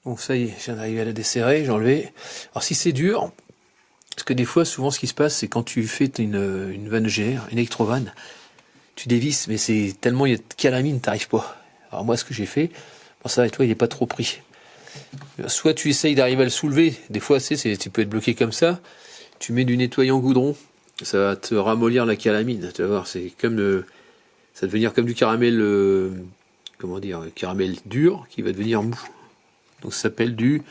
Donc ça y est, je viens d'arriver à la desserrer, j'ai enlevé. Alors si c'est dur, parce que des fois, souvent, ce qui se passe, c'est quand tu fais une vanne EGR, une électrovanne, tu dévisses, mais c'est tellement il y a de calamine, t'arrives pas. Alors moi, ce que j'ai fait, bon ça, et toi, il n'est pas trop pris. Soit tu essayes d'arriver à le soulever, des fois tu peux être bloqué comme ça, tu mets du nettoyant goudron, ça va te ramollir la calamine, tu vas voir, c'est comme ça va devenir comme du caramel, comment dire, caramel dur qui va devenir mou. Donc ça s'appelle je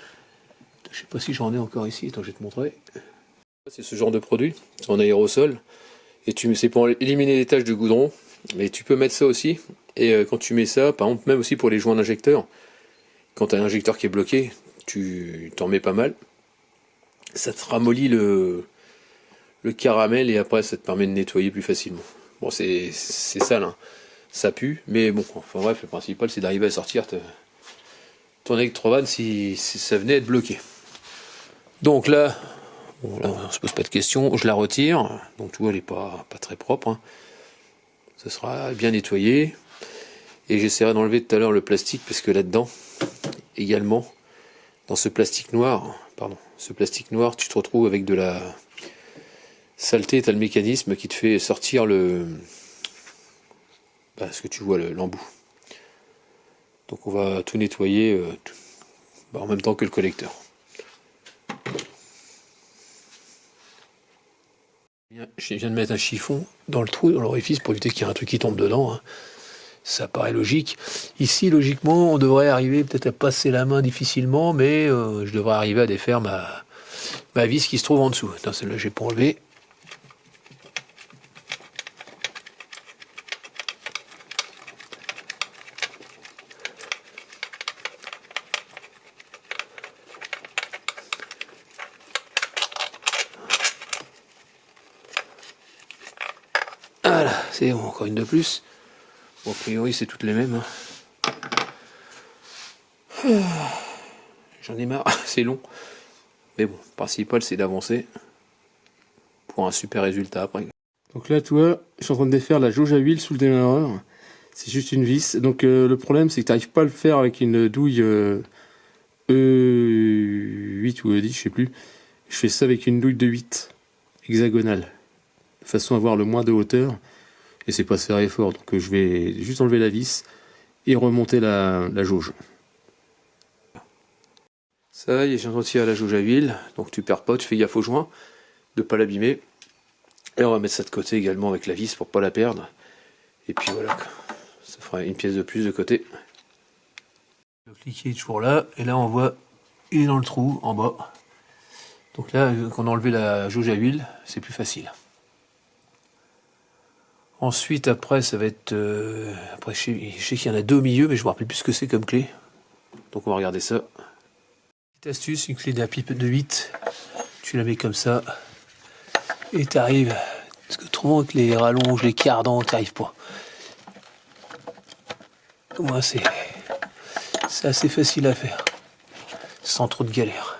sais pas si j'en ai encore ici, attends je vais te montrer. C'est ce genre de produit, c'est en aérosol, et c'est pour éliminer les taches de goudron, mais tu peux mettre ça aussi, et quand tu mets ça, par exemple même aussi pour les joints d'injecteur, quand tu as un injecteur qui est bloqué, tu t'en mets pas mal. Ça te ramollit le caramel et après ça te permet de nettoyer plus facilement. Bon, c'est sale, hein. Ça pue, mais bon, enfin bref, le principal c'est d'arriver à sortir ton électrovanne si ça venait à être bloqué. Donc là, bon, là on se pose pas de questions, je la retire. Donc tu vois, elle est pas très propre, hein. Ça sera bien nettoyé. Et j'essaierai d'enlever tout à l'heure le plastique parce que là-dedans, également, dans ce plastique noir, tu te retrouves avec de la saleté, tu as le mécanisme qui te fait sortir ce que tu vois, l'embout. Donc on va tout nettoyer en même temps que le collecteur. Je viens de mettre un chiffon dans le trou, dans l'orifice, pour éviter qu'il y ait un truc qui tombe dedans, hein. Ça paraît logique. Ici, logiquement, on devrait arriver peut-être à passer la main difficilement, mais je devrais arriver à défaire ma vis qui se trouve en dessous. Attends, celle-là, j'ai pas enlevé. Voilà, c'est bon, encore une de plus. Bon, a priori, c'est toutes les mêmes. J'en ai marre, c'est long. Mais bon, le principal, c'est d'avancer pour un super résultat après. Donc là, tu vois, je suis en train de défaire la jauge à huile sous le démarreur. C'est juste une vis. Donc le problème, c'est que tu n'arrives pas à le faire avec une douille E8 ou E10, je sais plus. Je fais ça avec une douille de 8 hexagonale, de façon à avoir le moins de hauteur. Et c'est pas serré fort. Donc je vais juste enlever la vis et remonter la jauge. Ça y est, j'ai retiré la jauge à huile. Donc tu perds pas, tu fais gaffe au joint, de pas l'abîmer. Et on va mettre ça de côté également avec la vis pour pas la perdre. Et puis voilà, ça fera une pièce de plus de côté. Le cliquet est toujours là, et là on voit, il est dans le trou en bas. Donc là, quand on a enlevé la jauge à huile, c'est plus facile. Ensuite, après, ça va être... après, je sais qu'il y en a deux au milieu, mais je ne me rappelle plus ce que c'est comme clé. Donc on va regarder ça. Petite astuce, une clé de la pipe de 8. Tu la mets comme ça. Et tu arrives. Parce que trop avec les rallonges, les cardans, tu arrives pas. Moi, c'est assez facile à faire. Sans trop de galère.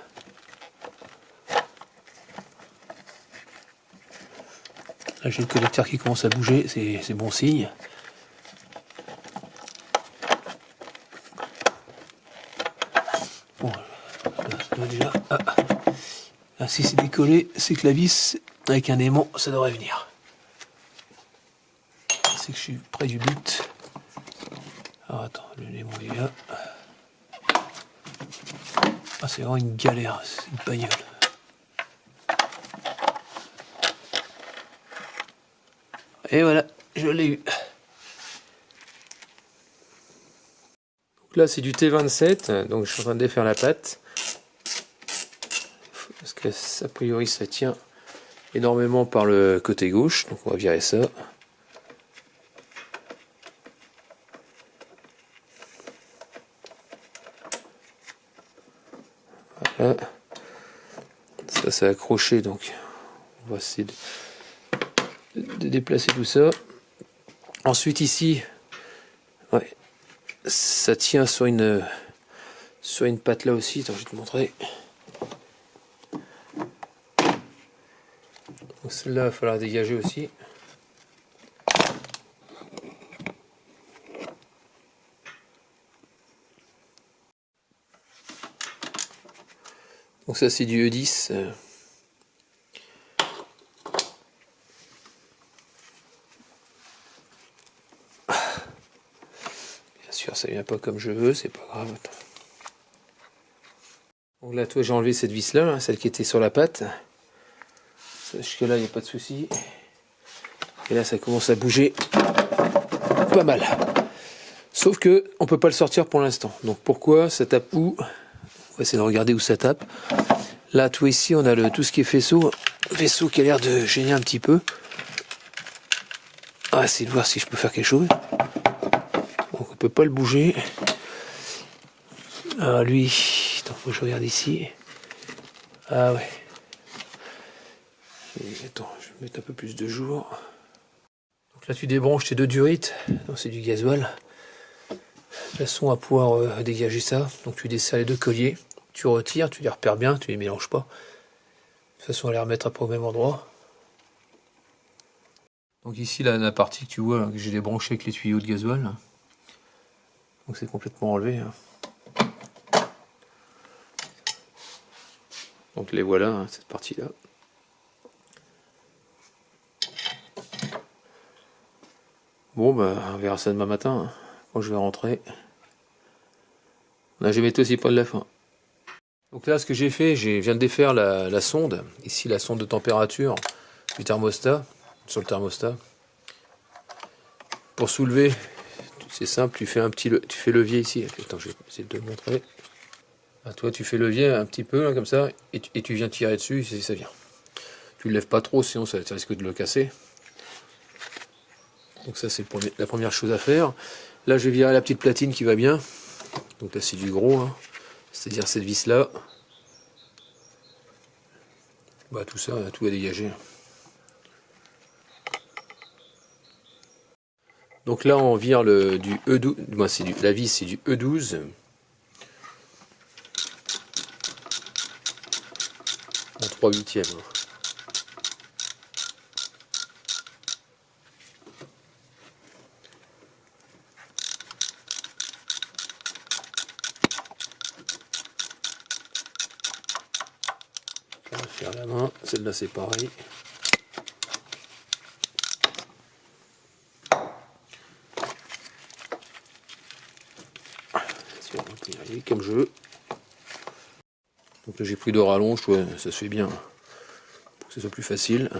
Là, j'ai le connecteur qui commence à bouger, c'est bon signe. Bon, là, déjà, là, si c'est décollé, c'est que la vis, avec un aimant, ça devrait venir. C'est que je suis près du but. Alors attends, l'aimant est là. Ah, c'est vraiment une galère, c'est une bagnole. Et voilà, je l'ai eu. Donc là, c'est du T27, donc je suis en train de défaire la pâte. Parce que a priori, ça tient énormément par le côté gauche, donc on va virer ça. Voilà. Ça, c'est accroché, donc on va essayer de déplacer tout ça. Ensuite ici, ouais, ça tient sur une patte là aussi. Attends, je vais te montrer. Donc celle-là, il va falloir dégager aussi. Donc ça c'est du E10. Bien sûr, ça vient pas comme je veux, c'est pas grave. Donc là, toi, j'ai enlevé cette vis là, celle qui était sur la patte. Jusque là, il n'y a pas de souci. Et là, ça commence à bouger pas mal. Sauf que on peut pas le sortir pour l'instant. Donc pourquoi ça tape où? On va essayer de regarder où ça tape. Là, tout ici, on a tout ce qui est faisceau. Vaisseau qui a l'air de gêner un petit peu. On va essayer de voir si je peux faire quelque chose. Donc on peut pas le bouger. Ah lui, attends, faut que je regarde ici. Ah ouais. Et attends, je vais mettre un peu plus de jour. Donc là tu débranches tes deux durites. C'est du gasoil. De façon à pouvoir dégager ça. Donc tu desserres les deux colliers. Tu retires, tu les repères bien, tu les mélanges pas. De façon à les remettre après au même endroit. Donc ici la partie que tu vois, là, que j'ai débranché avec les tuyaux de gasoil. Là. Donc c'est complètement enlevé. Hein. Donc les voilà, hein, cette partie-là. Bon, bah, on verra ça demain matin, hein, quand je vais rentrer. Là, je vais mettre aussi pas de la fin. Donc là, ce que j'ai fait, je viens de défaire la sonde. Ici, la sonde de température du thermostat, sur le thermostat. Pour soulever, c'est simple, tu fais levier ici. Attends, je vais essayer de te le montrer. Ah, toi, tu fais levier un petit peu, là, comme ça, et tu viens tirer dessus, et ça vient. Tu le lèves pas trop, sinon ça risque de le casser. Donc ça, c'est la première chose à faire. Là, je vais virer la petite platine qui va bien. Donc là, c'est du gros, hein. C'est-à-dire cette vis-là. Bah, tout ça, tout va dégager. Donc là on vire du E12, moi la vis c'est du E12. En 3/8. On va faire la main, celle-là c'est pareil. On peut y aller comme je veux. Donc là j'ai pris de rallonge, ouais, ça se fait bien pour que ce soit plus facile.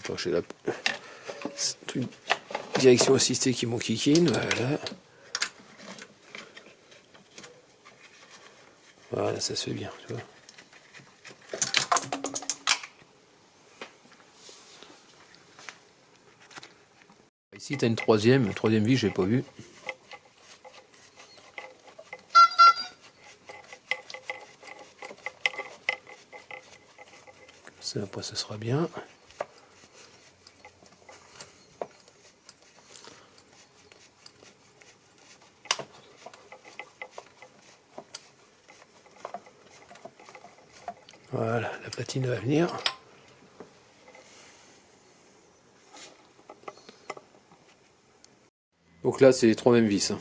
Attends, j'ai la direction assistée qui m'enquiquine, voilà. Voilà, ça se fait bien, tu vois. Ici, tu as une troisième vis, j'ai pas vu. Ça, après, ça sera bien. Voilà, la platine va venir. Donc là, c'est les trois mêmes vis.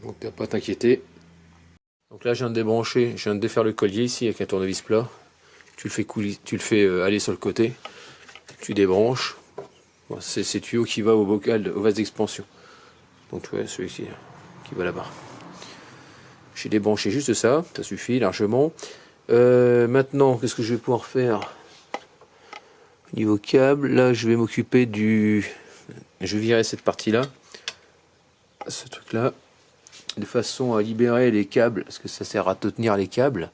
Donc t'as pas à t'inquiéter. Donc là, je viens de débrancher, je viens de défaire le collier ici avec un tournevis plat. Tu le fais couler, tu le fais aller sur le côté. Tu débranches. Bon, c'est ces tuyaux qui va au bocal, au vase d'expansion. Donc ouais, celui-ci qui va là-bas. J'ai débranché juste ça, ça suffit largement. Maintenant, qu'est-ce que je vais pouvoir faire? Au niveau câble, là, je vais m'occuper du... Je virerai cette partie-là, ce truc-là, de façon à libérer les câbles, parce que ça sert à tenir les câbles.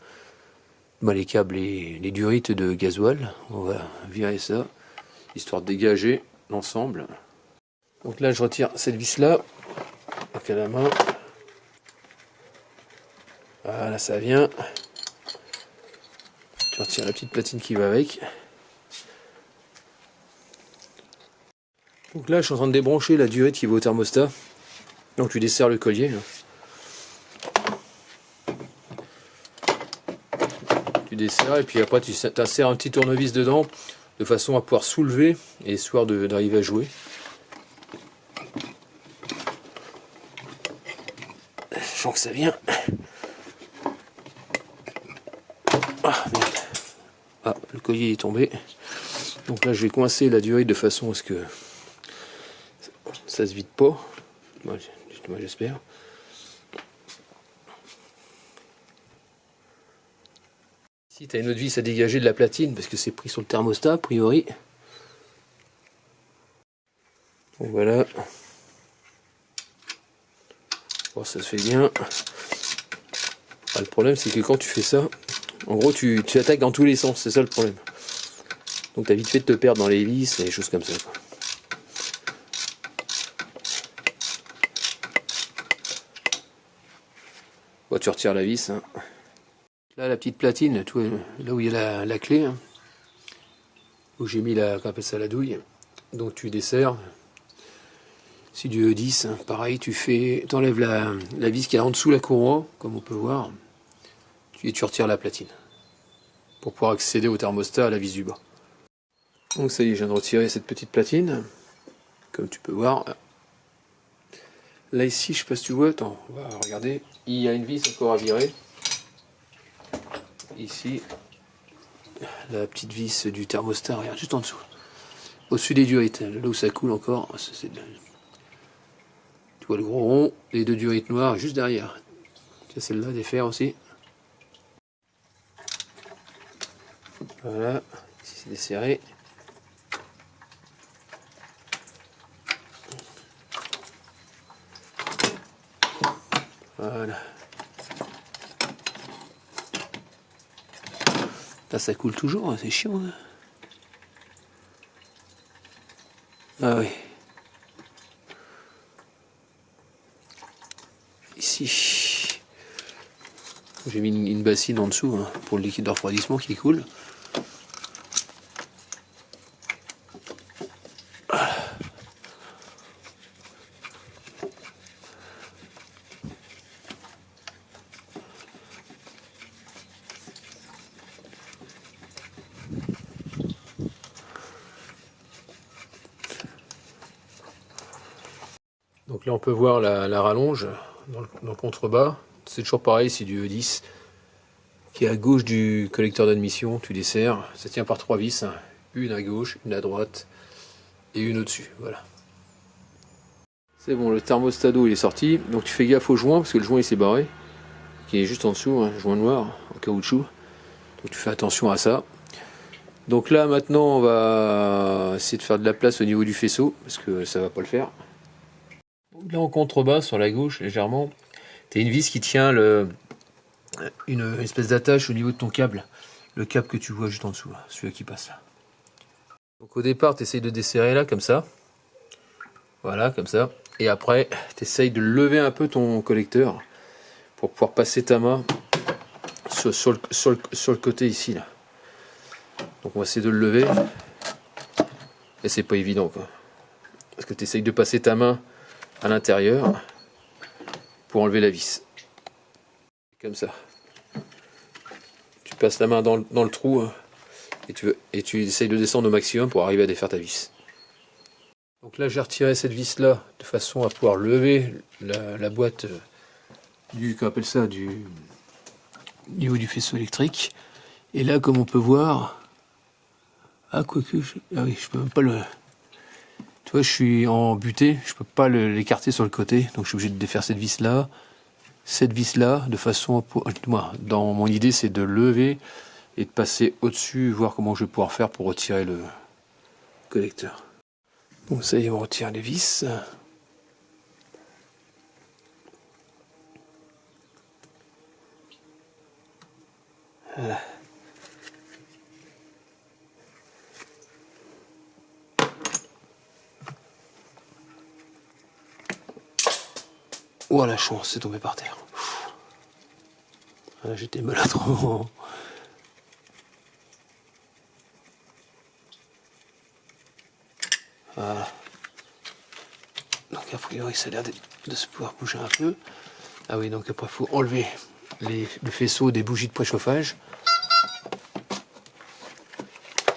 Bah, les câbles, les durites de gasoil. On va virer ça, histoire de dégager l'ensemble. Donc là, je retire cette vis-là, avec à la main. Voilà, ça vient. Tu retires la petite platine qui va avec. Donc là, je suis en train de débrancher la durite qui va au thermostat. Donc tu desserres le collier. Tu desserres et puis après tu insères un petit tournevis dedans de façon à pouvoir soulever et histoire d'arriver à jouer. Je sens que ça vient. Ah, le collier est tombé. Donc là, je vais coincer la durite de façon à ce que ça se vide pas. Moi j'espère. Ici, tu as une autre vis à dégager de la platine parce que c'est pris sur le thermostat, a priori. Donc voilà. Bon, ça se fait bien. Ah, le problème, c'est que quand tu fais ça, en gros, tu attaques dans tous les sens, c'est ça le problème. Donc tu as vite fait de te perdre dans les vis et des choses comme ça, quoi. Bon, tu retires la vis. Hein. Là, la petite platine, là où il y a la clé, hein, où j'ai mis la, qu'on appelle ça, la douille. Donc tu desserres. C'est du E10, hein. Pareil, tu enlèves la vis qui est en dessous la courroie, comme on peut voir, et tu retires la platine pour pouvoir accéder au thermostat à la vis du bas. Donc ça y est, je viens de retirer cette petite platine, comme tu peux voir. Là ici, je sais pas si tu vois, attends, on va regarder. Il y a une vis encore à virer. Ici, la petite vis du thermostat, regarde, juste en dessous. Au-dessus des durites, là où ça coule encore, tu vois le gros rond, les deux durites noires juste derrière. Tu as celle-là, des fers aussi. Voilà, ici c'est desserré. Voilà. Là, ça coule toujours, c'est chiant. Hein. Ah oui. Ici. J'ai mis une bassine en dessous hein, pour le liquide de refroidissement qui coule. Donc là on peut voir la rallonge dans le contrebas. C'est toujours pareil, c'est du E10 qui est à gauche du collecteur d'admission. Tu desserres, ça tient par 3 vis, hein. Une à gauche, une à droite et une au-dessus. Voilà. C'est bon, le thermostat d'eau il est sorti. Donc tu fais gaffe au joint parce que le joint il s'est barré, qui est juste en dessous, hein, joint noir en caoutchouc. Donc tu fais attention à ça. Donc là maintenant on va essayer de faire de la place au niveau du faisceau parce que ça va pas le faire. Là en contrebas sur la gauche légèrement, tu as une vis qui tient une espèce d'attache au niveau de ton câble. Le câble que tu vois juste en dessous, celui qui passe là. Donc au départ tu essayes de desserrer là comme ça. Voilà comme ça. Et après tu essayes de lever un peu ton collecteur pour pouvoir passer ta main sur le côté ici là. Donc on va essayer de le lever. Et c'est pas évident quoi. Parce que tu essayes de passer ta main à l'intérieur pour enlever la vis. Comme ça. Tu passes la main dans le trou hein, et tu essayes de descendre au maximum pour arriver à défaire ta vis. Donc là j'ai retiré cette vis là de façon à pouvoir lever la boîte du niveau du faisceau électrique. Et là comme on peut voir, ah quoique, ah oui je peux même pas le... Tu vois, je suis en butée, je peux pas l'écarter sur le côté, donc je suis obligé de défaire cette vis là, de façon à... Moi, dans mon idée, c'est de lever et de passer au-dessus, voir comment je vais pouvoir faire pour retirer le collecteur. Bon, ça y est, on retire les vis. Voilà. Oh la chance, c'est tombé par terre. Ah, j'étais maladroit. Voilà. Donc a priori ça a l'air de se pouvoir bouger un peu. Ah oui, donc après il faut enlever le faisceau des bougies de préchauffage.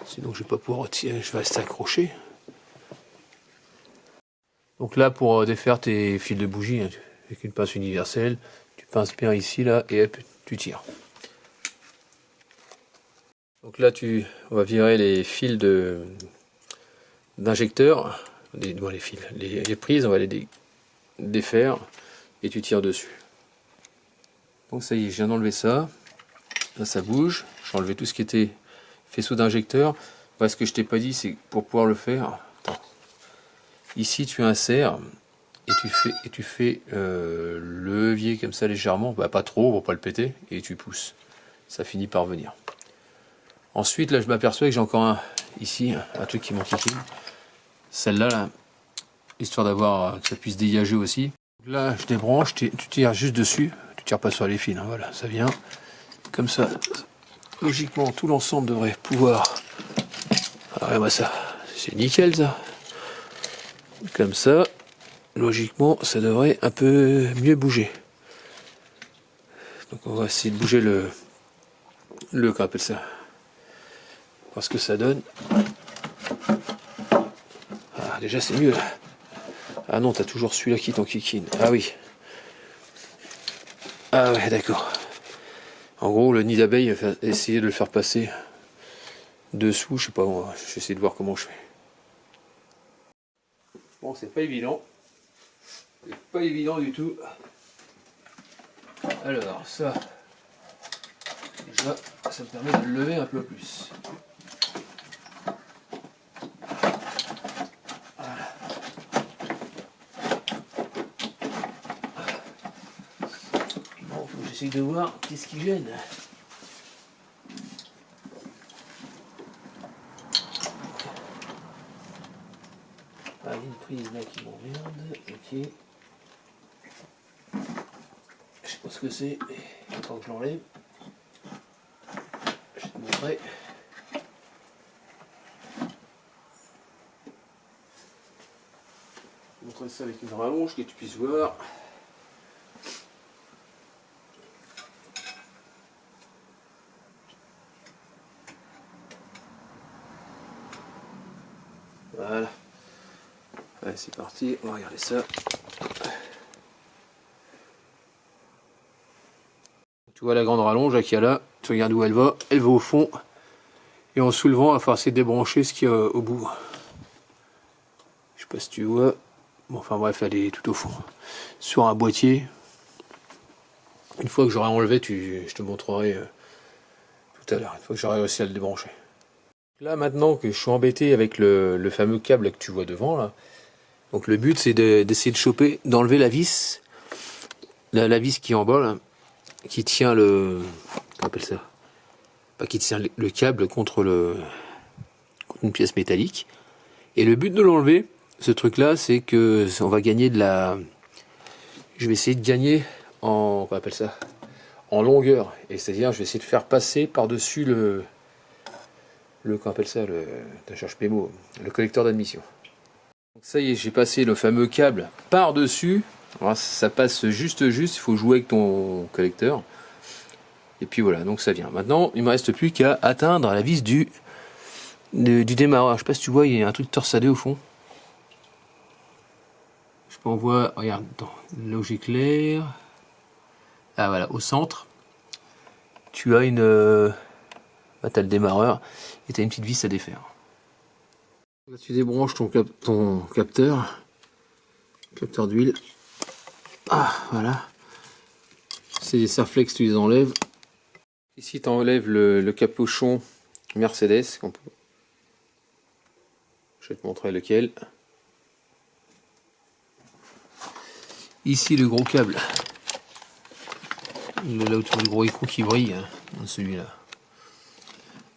Sinon je vais pas pouvoir retirer, je vais rester accroché. Donc là pour défaire tes fils de bougie, hein, avec une pince universelle, tu pinces bien ici là et hop, tu tires. Donc là on va virer les fils d'injecteur, les prises, on va les défaire et tu tires dessus. Donc ça y est, je viens d'enlever ça. Là ça bouge. J'ai enlevé tout ce qui était faisceau d'injecteur. Voilà, ce que je t'ai pas dit, c'est pour pouvoir le faire. Attends. Ici tu insères et tu fais levier comme ça légèrement, bah, pas trop pour pas le péter, et tu pousses. Ça finit par venir. Ensuite là je m'aperçois que j'ai encore ici un truc qui m'enquiquine. Celle-là, là, histoire d'avoir que ça puisse dégager aussi. Là, je débranche, tu tires juste dessus, tu tires pas sur les fils, hein, voilà, ça vient. Comme ça, logiquement, tout l'ensemble devrait pouvoir... Ah, regarde-moi ça, c'est nickel ça. Comme ça, logiquement, ça devrait un peu mieux bouger. Donc on va essayer de bouger comment on appelle ça, voir ce que ça donne. Ah, déjà c'est mieux là. Ah non, t'as toujours celui-là qui t'enquiquine. Ah oui. Ah ouais, d'accord. En gros, le nid d'abeille, essayer de le faire passer dessous, je sais pas, je vais essayer de voir comment je fais. Bon, c'est pas évident. C'est pas évident du tout. Alors, ça, déjà, ça me permet de le lever un peu plus. J'essaie de voir qu'est-ce qui gêne. Ah, il y a une prise là qui m'emmerde. Ok. Je sais pas ce que c'est. Attends que je l'enlève. Je vais te montrer. Je vais montrer ça avec une rallonge que tu puisses voir. Voilà. Allez, c'est parti, on va regarder ça. Tu vois la grande rallonge qu'il y a là, tu regardes où elle va au fond. Et en soulevant, il va falloir essayer de débrancher ce qu'il y a au bout. Je sais pas si tu vois. Bon, enfin bref, elle est tout au fond. Sur un boîtier. Une fois que j'aurai enlevé, je te montrerai tout à l'heure, une fois que j'aurai réussi à le débrancher. Là maintenant que je suis embêté avec le fameux câble que tu vois devant là, donc le but c'est d'essayer de choper, d'enlever la vis, la vis qui est en bas là, qui tient comment on appelle ça, pas qui tient le câble contre une pièce métallique. Et le but de l'enlever, ce truc là, c'est que on va gagner je vais essayer de gagner comment on appelle ça, en longueur, et c'est-à-dire je vais essayer de faire passer par-dessus comment on appelle ça, je cherche mes mots, le collecteur d'admission. Donc ça y est, j'ai passé le fameux câble par-dessus. Alors ça passe juste, il faut jouer avec ton collecteur. Et puis voilà, donc ça vient. Maintenant, il me reste plus qu'à atteindre la vis du démarreur. Je sais pas si tu vois, il y a un truc torsadé au fond. Je peux en voir, regarde, là où j'éclaire. Ah voilà, au centre, tu as t'as le démarreur et tu as une petite vis à défaire. Là, tu débranches ton capteur d'huile. Ah, voilà. Ces serflex, tu les enlèves. Ici, tu enlèves le capuchon Mercedes. Je vais te montrer lequel. Ici, le gros câble. Là où tu vois le gros écrou qui brille, hein, celui-là.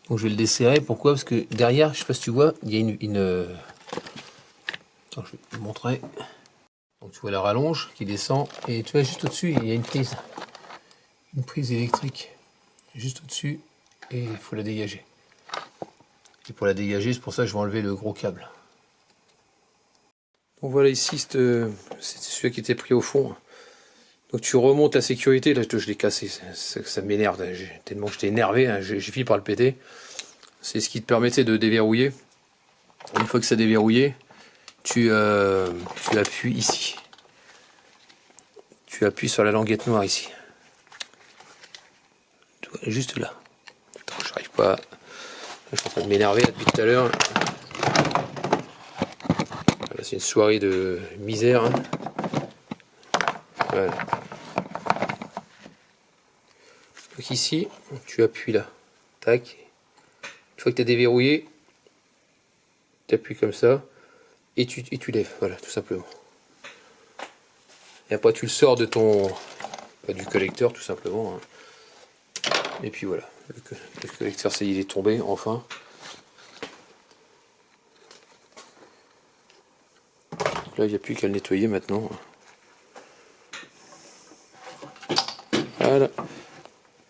Donc je vais le desserrer. Pourquoi? Parce que derrière, je sais pas si tu vois, il y a Attends, je vais te montrer. Donc tu vois la rallonge qui descend. Et tu vois, juste au-dessus, il y a une prise. Une prise électrique. Juste au-dessus. Et il faut la dégager. Et pour la dégager, c'est pour ça que je vais enlever le gros câble. Donc voilà, ici, c'est celui qui était pris au fond. Donc tu remontes la sécurité, là je l'ai cassé, ça m'énerve, tellement que j'étais énervé, hein, j'ai fini par le péter. C'est ce qui te permettait de déverrouiller. Une fois que ça déverrouillé, tu appuies ici. Tu appuies sur la languette noire ici. Tu vois, juste là. Attends, j'arrive pas. Là, je suis en train de m'énerver depuis tout à l'heure. Voilà, c'est une soirée de misère. Hein. Voilà. Donc ici, tu appuies là. Tac. Une fois que tu as déverrouillé, tu appuies comme ça et tu lèves. Voilà, tout simplement. Et après, tu le sors de du collecteur, tout simplement. Hein. Et puis voilà. Le collecteur, ça y est, il est tombé, enfin. Donc là, il n'y a plus qu'à le nettoyer maintenant. Voilà.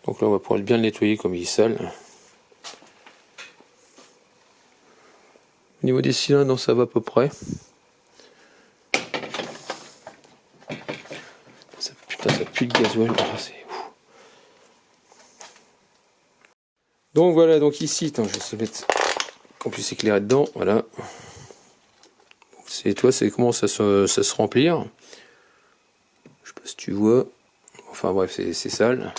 Donc là, on va pouvoir bien le nettoyer comme il est sale. Au niveau des cylindres, ça va à peu près. Ça pue le gasoil. Ah, donc voilà, donc ici, attends, je vais essayer de mettre qu'on puisse éclairer dedans. Voilà. C'est comment ça se remplir. Je sais pas si tu vois. Enfin bref, c'est sale.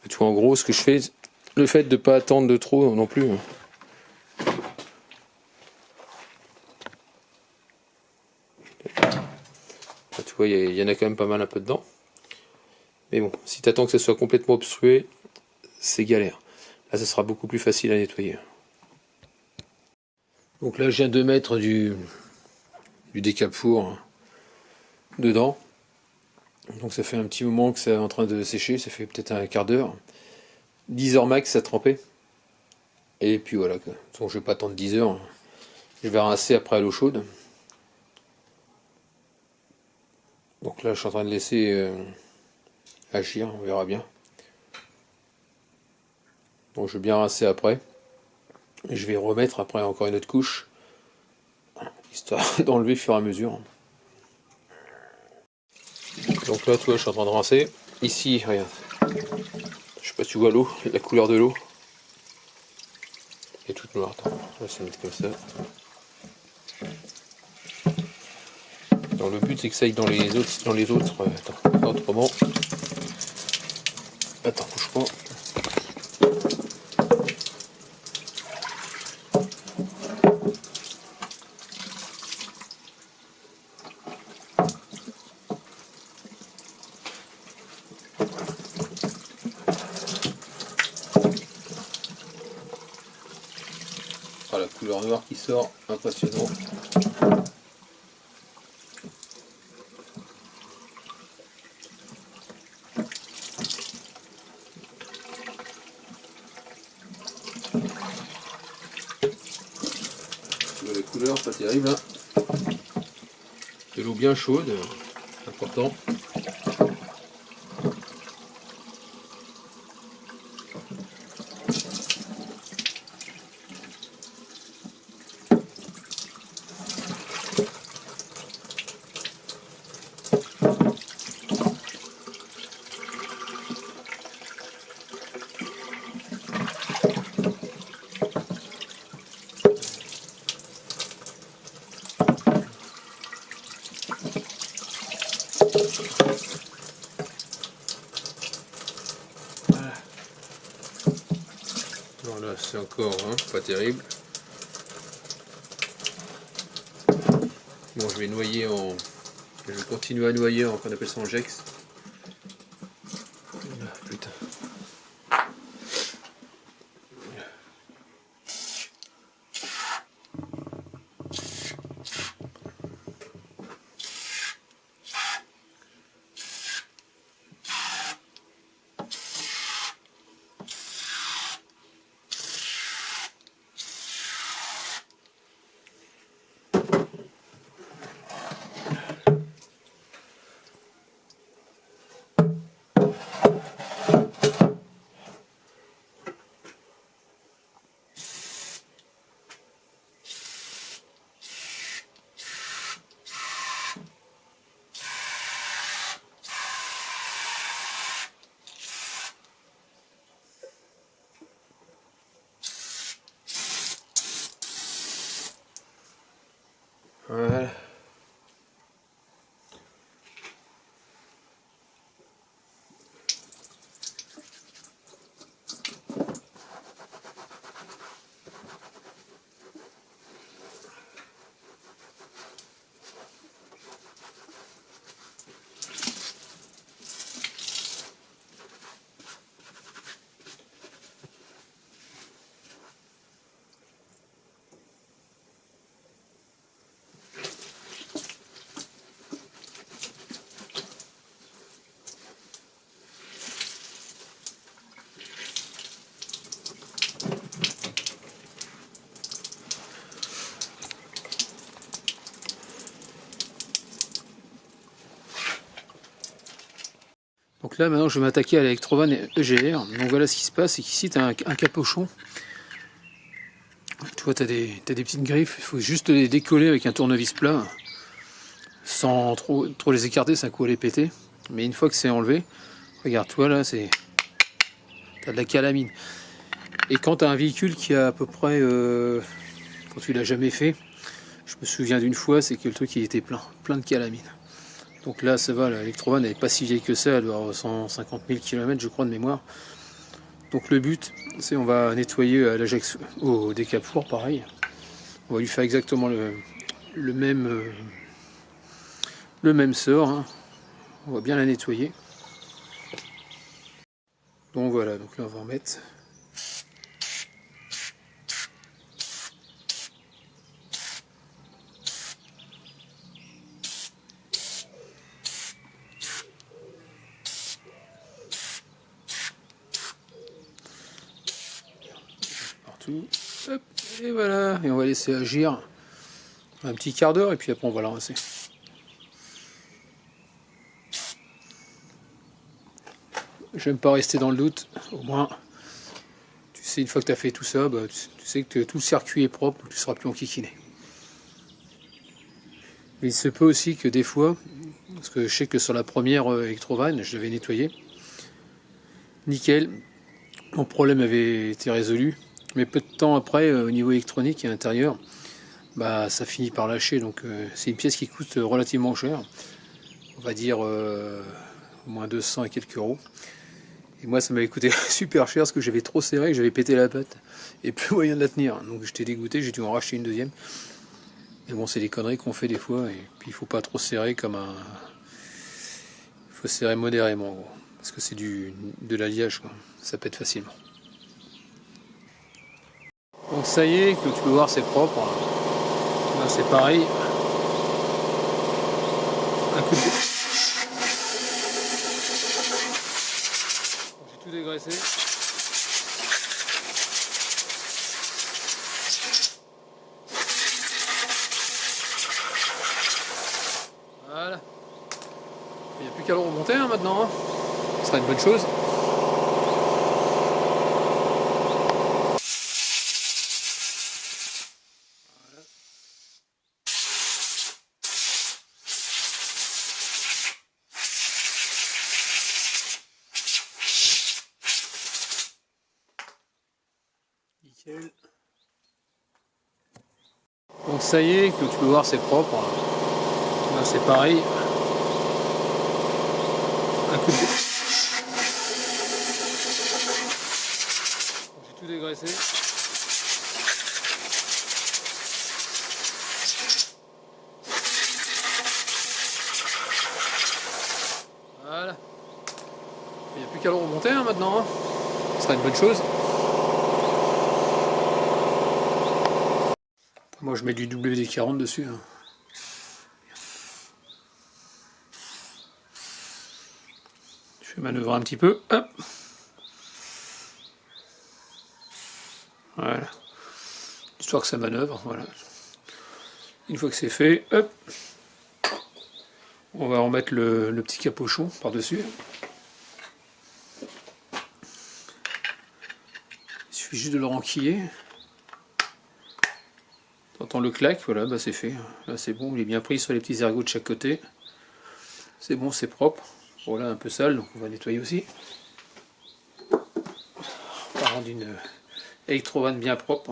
Tu vois, en gros, ce que je fais, le fait de ne pas attendre de trop non plus. Tu vois, il y en a quand même pas mal un peu dedans. Mais bon, si tu attends que ça soit complètement obstrué, c'est galère. Là, ça sera beaucoup plus facile à nettoyer. Donc là, je viens de mettre du décapour dedans. Donc ça fait un petit moment que c'est en train de sécher, ça fait peut-être un quart d'heure. 10 heures max à tremper. Et puis voilà. Donc je vais pas attendre 10 heures. Je vais rincer après à l'eau chaude. Donc là, je suis en train de laisser agir, on verra bien. Donc je vais bien rincer après. Et je vais remettre après encore une autre couche, histoire d'enlever au fur et à mesure. Donc là, tu vois, je suis en train de rincer. Ici, regarde. Je sais pas si tu vois l'eau, la couleur de l'eau. Elle est toute noire. Attends, on va se mettre comme ça. Donc le but c'est que ça aille dans les autres. Attends, autrement. Attends, bouge pas. Ah, la couleur noire qui sort, impressionnant. La couleur, pas terrible. Hein. De l'eau bien chaude, important. Voilà, c'est encore pas terrible. Bon, je vais noyer en... Je vais continuer à noyer en... qu'on appelle ça en Jex. Ah, putain. Voilà. Donc là maintenant je vais m'attaquer à l'Electrovan EGR. Donc voilà ce qui se passe, c'est qu'ici tu as un capochon. Tu vois, tu as des petites griffes, il faut juste les décoller avec un tournevis plat, sans trop les écarter, ça coup les péter. Mais une fois que c'est enlevé, regarde, toi là, tu as de la calamine. Et quand tu as un véhicule qui a à peu près, quand tu l'as jamais fait, je me souviens d'une fois, c'est que le truc il était plein de calamine. Donc là ça va, l'Electrovan n'est pas si vieille que ça, elle doit avoir 150 000 km je crois de mémoire. Donc le but, c'est on va nettoyer à l'Ajax, au décapour pareil. On va lui faire exactement le même sort. Hein. On va bien la nettoyer. Donc voilà, donc là on va en mettre. Partout. Hop, et voilà, et on va laisser agir un petit quart d'heure et puis après on va la rincer. j'aime pas rester dans le doute. Au moins, tu sais, une fois que tu as fait tout ça, bah, tu sais que tout le circuit est propre, donc tu ne seras plus enquiquiné. Mais il se peut aussi que des fois, parce que je sais que sur la première Electrovan, je l'avais nettoyé, nickel, mon problème avait été résolu. Mais peu de temps après, au niveau électronique et intérieur, bah, ça finit par lâcher. Donc c'est une pièce qui coûte relativement cher. On va dire au moins 200 et quelques euros. Et moi, ça m'avait coûté super cher parce que j'avais trop serré, que j'avais pété la patte. Et plus moyen de la tenir. Donc j'étais dégoûté, j'ai dû en racheter une deuxième. Mais bon, c'est des conneries qu'on fait des fois. Et puis il faut pas trop serrer comme un... Il faut serrer modérément, gros. Parce que c'est de l'alliage, quoi. Ça pète facilement. Donc ça y est, comme tu peux voir, c'est propre. Là, c'est pareil. Un coup de... J'ai tout dégraissé. Voilà. Il n'y a plus qu'à le remonter hein, maintenant. Hein. Ce sera une bonne chose. Nickel. Donc ça y est, comme tu peux voir, c'est propre. Là, c'est pareil. Un coup de... J'ai tout dégraissé. Voilà. Il n'y a plus qu'à le remonter hein, maintenant. Hein. Ce sera une bonne chose. Moi je mets du WD-40 dessus. Hein. Je vais manœuvrer un petit peu. Hop. Voilà. Histoire que ça manœuvre. Voilà. Une fois que c'est fait, hop. On va remettre le petit capochon par-dessus. Il suffit juste de le renquiller. T'entends le clac, voilà, bah c'est fait. Là c'est bon, il est bien pris sur les petits ergots de chaque côté. C'est bon, c'est propre. Bon là un peu sale, donc on va nettoyer aussi. On va rendre une Electrovan bien propre.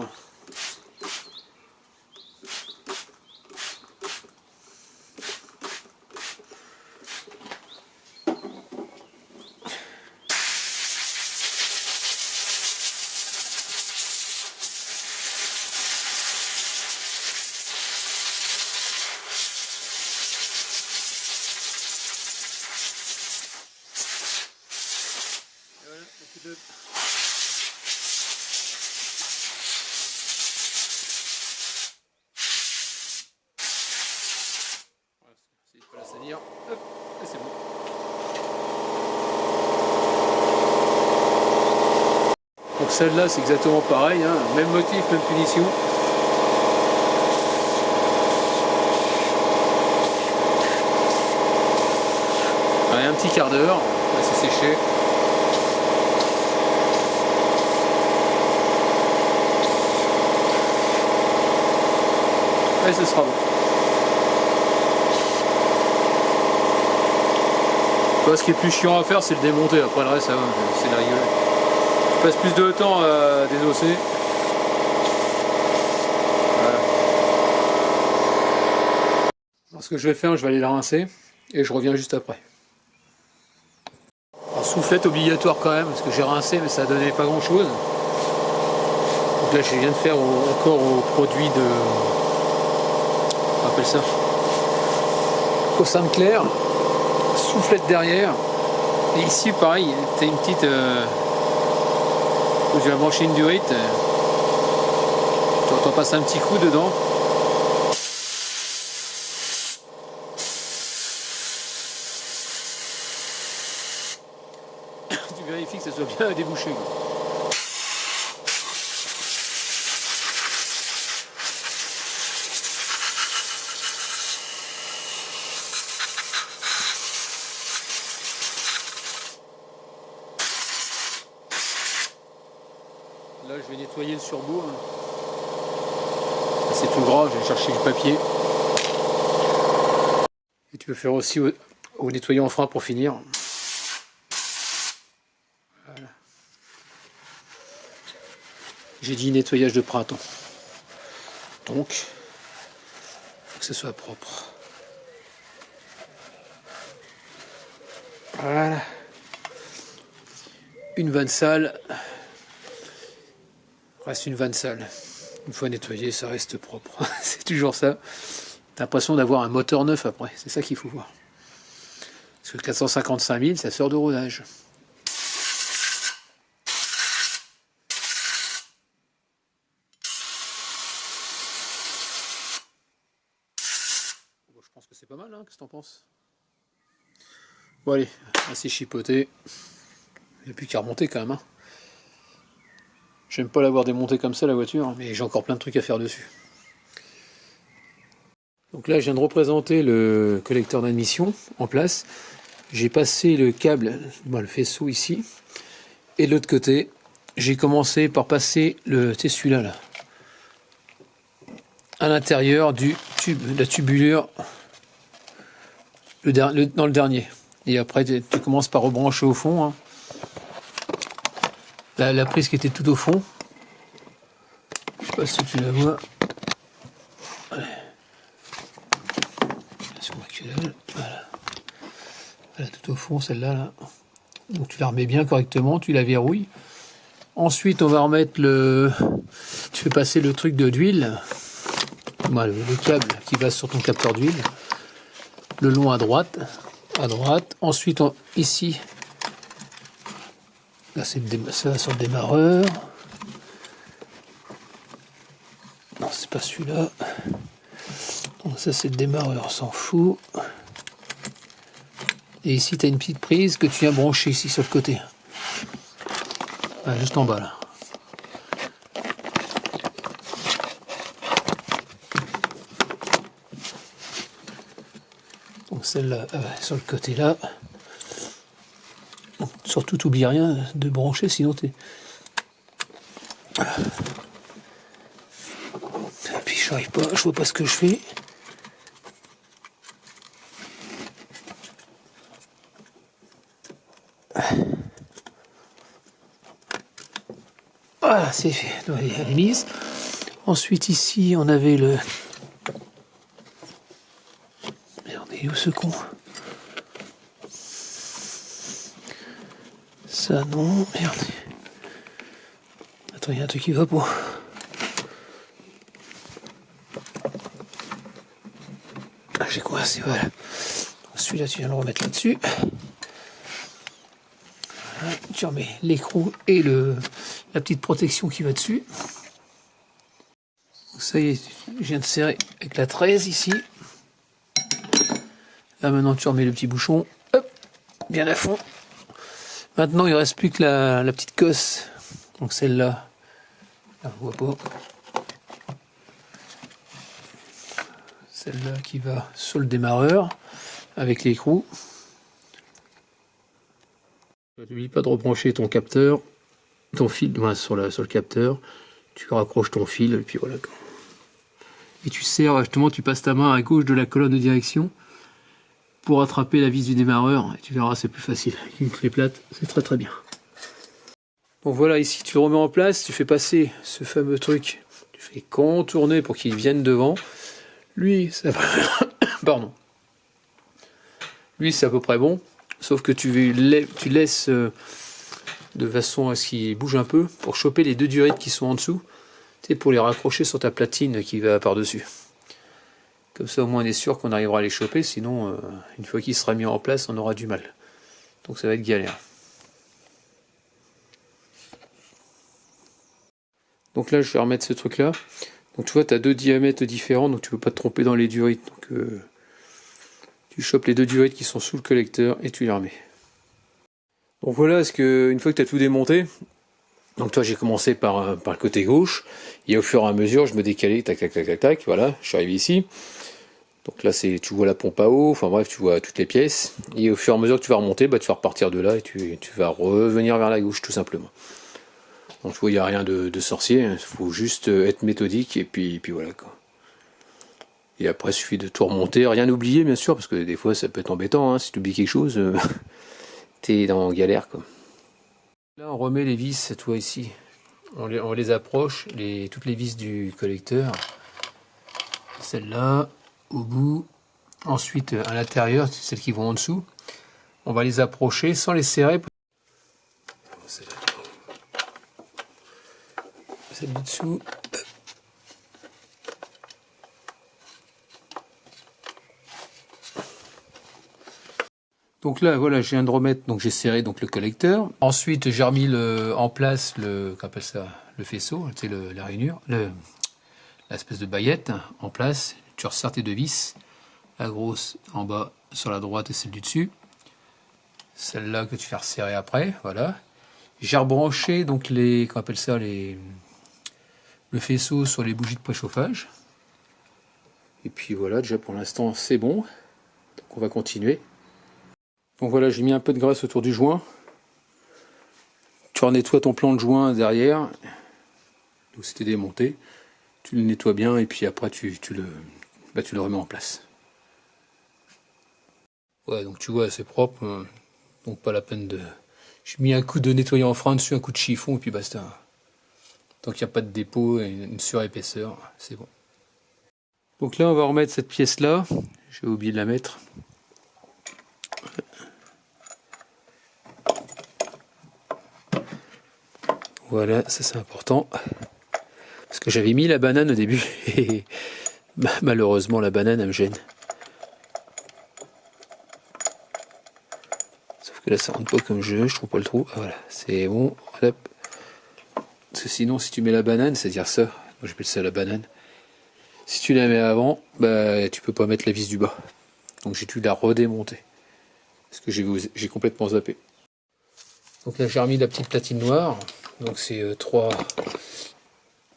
C'est pas la salir. Hop, et c'est bon. Donc celle-là c'est exactement pareil, hein. Même motif, même punition. Allez, un petit quart d'heure, on va laisser sécher. Et ce sera bon. Toi, ce qui est plus chiant à faire, c'est le démonter. Après le reste, ça va, c'est la rigole. Je passe plus de temps à désosser. Voilà. Alors, ce que je vais faire, je vais aller la rincer et je reviens juste après. Alors, soufflette obligatoire quand même, parce que j'ai rincé, mais ça ne donnait pas grand chose. Donc là, je viens de faire encore au produit de. On appelle ça au Sainte-Claire. Soufflette derrière. Et ici, pareil, t'as une petite. Où je vais brancher une durite. Tu entends passer un petit coup dedans. Tu vérifies que ça soit bien débouché. Là, je vais nettoyer le surbout. C'est tout gras, je vais chercher du papier. Et tu peux faire aussi au nettoyant en frein pour finir. Voilà. J'ai dit nettoyage de printemps. Donc, il faut que ce soit propre. Voilà. Une vanne sale. Reste une vanne sale. Une fois nettoyé, ça reste propre. C'est toujours ça. T'as l'impression d'avoir un moteur neuf après. C'est ça qu'il faut voir. Parce que 455 000, ça sort de rodage. Bon, je pense que c'est pas mal, hein. Qu'est-ce que t'en penses? Bon allez, assez chipoté. Il n'y a plus qu'à remonter quand même, hein. J'aime pas l'avoir démonté comme ça la voiture, mais j'ai encore plein de trucs à faire dessus. Donc là, je viens de représenter le collecteur d'admission en place. J'ai passé le câble, le faisceau ici. Et de l'autre côté, j'ai commencé par passer celui-là, là, à l'intérieur du tube, de la tubulure, dans le dernier. Et après, tu commences par rebrancher au fond, hein. La prise qui était tout au fond. Je sais pas si tu la vois. Voilà. Voilà, tout au fond, celle-là. Là. Donc tu la remets bien correctement, tu la verrouilles. Ensuite, on va remettre tu fais passer le truc d'huile. Voilà, le câble qui va sur ton capteur d'huile. Le long à droite. Ensuite, ici. Là, ça va sur le démarreur. Non, c'est pas celui-là. Donc ça, c'est le démarreur, on s'en fout. Et ici, tu as une petite prise que tu viens brancher ici sur le côté. Voilà, juste en bas, là. Donc celle-là, sur le côté, là. Donc, surtout, t'oublies rien de brancher, sinon t'es... Et puis, j'arrive pas, je vois pas ce que je fais. Voilà, c'est fait, elle est mise. Ensuite, ici, on avait le... Merde, il est où ce con? Ça, non, merde. Attends, il y a un truc qui va pas. Ah, j'ai coincé, voilà. Celui-là, tu viens le remettre là-dessus. Voilà, tu remets l'écrou et la petite protection qui va dessus. Ça y est, je viens de serrer avec la 13 ici. Là maintenant tu remets le petit bouchon, hop, bien à fond. Maintenant il ne reste plus que la petite cosse, donc celle-là, on voit pas. Celle-là qui va sur le démarreur avec l'écrou. N'oublie pas de rebrancher ton capteur, ton fil sur le capteur. Tu raccroches ton fil et puis voilà. Et tu serres, justement, tu passes ta main à gauche de la colonne de direction pour attraper la vis du démarreur. Et tu verras, c'est plus facile. Avec une clé plate, c'est très très bien. Bon voilà, ici tu le remets en place, tu fais passer ce fameux truc, tu fais contourner pour qu'il vienne devant. Lui, ça pardon. Lui, c'est à peu près bon, sauf que tu laisses de façon à ce qu'il bouge un peu pour choper les deux durites qui sont en dessous. Pour les raccrocher sur ta platine qui va par-dessus. Comme ça, au moins, on est sûr qu'on arrivera à les choper, sinon, une fois qu'il sera mis en place, on aura du mal. Donc ça va être galère. Donc là, je vais remettre ce truc-là. Donc tu vois, tu as deux diamètres différents, donc tu ne peux pas te tromper dans les durites. Donc tu chopes les deux durites qui sont sous le collecteur et tu les remets. Donc voilà, une fois que tu as tout démonté, donc toi j'ai commencé par le côté gauche, et au fur et à mesure je me décalais, tac tac tac tac tac, voilà, je suis arrivé ici. Donc là tu vois la pompe à eau, enfin bref tu vois toutes les pièces, et au fur et à mesure que tu vas remonter, tu vas repartir de là et tu vas revenir vers la gauche tout simplement. Donc tu vois, il n'y a rien de sorcier, il faut juste être méthodique et puis voilà quoi. Et après, il suffit de tout remonter, rien oublier bien sûr, parce que des fois ça peut être embêtant, hein, si tu oublies quelque chose, t'es dans galère quoi. Là on remet les vis, tu vois ici, on les approche, toutes les vis du collecteur, celle-là, au bout, ensuite à l'intérieur, celles qui vont en dessous, on va les approcher sans les serrer. Celle du dessous. Donc là, voilà, je viens de remettre, donc j'ai serré donc le collecteur. Ensuite, j'ai remis en place qu'on appelle ça, le faisceau, tu sais, la rainure, l'espèce de baillette en place. Tu resserres tes deux vis, la grosse en bas sur la droite et celle du dessus. Celle-là que tu fais resserrer après, voilà. J'ai rebranché donc qu'on appelle ça le faisceau sur les bougies de préchauffage. Et puis voilà, déjà pour l'instant c'est bon. Donc on va continuer. Donc voilà, j'ai mis un peu de graisse autour du joint. Tu renettoies ton plan de joint derrière. Donc c'était démonté. Tu le nettoies bien et puis après tu le remets en place. Ouais, donc tu vois, c'est propre. Donc pas la peine de... J'ai mis un coup de nettoyant en frein dessus, un coup de chiffon et puis basta. Tant qu'il n'y a pas de dépôt et une surépaisseur, c'est bon. Donc là, on va remettre cette pièce-là. J'ai oublié de la mettre. Voilà, ça c'est important. Parce que j'avais mis la banane au début et malheureusement la banane elle me gêne. Sauf que là ça rentre pas comme je trouve pas le trou. Ah, voilà, c'est bon. Hop. Parce que sinon si tu mets la banane, c'est-à-dire ça, moi j'appelle ça la banane. Si tu la mets avant, bah tu peux pas mettre la vis du bas. Donc j'ai dû la redémonter. Parce que j'ai complètement zappé. Donc là j'ai remis la petite platine noire. Donc c'est 3.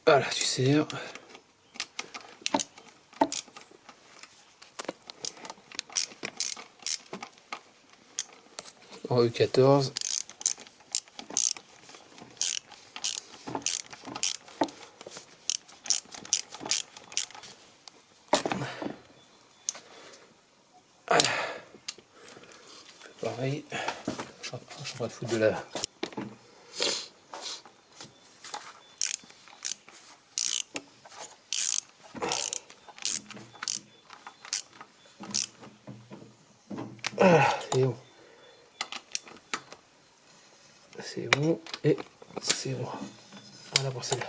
Voilà, tu serres. En E14. Voilà. Pareil. Je suis en train de foutre de la... Ah, c'est bon. C'est bon. Et c'est bon. Voilà pour celle-là.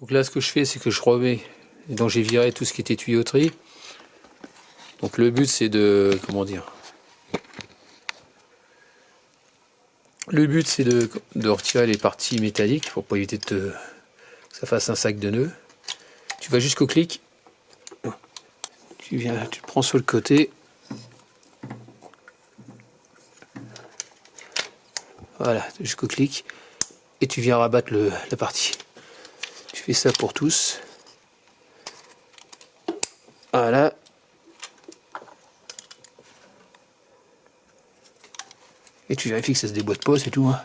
Donc là, ce que je fais, c'est que je remets. Et donc j'ai viré tout ce qui était tuyauterie. Donc le but, c'est de... Comment dire? Le but, c'est de retirer les parties métalliques pour pas éviter que ça fasse un sac de nœuds. Tu vas jusqu'au clic. Tu le prends sur le côté. Voilà, jusqu'au clic. Et tu viens rabattre la partie. Tu fais ça pour tous. Voilà. Et tu vérifies que ça se déboîte pas, c'est tout. Hein.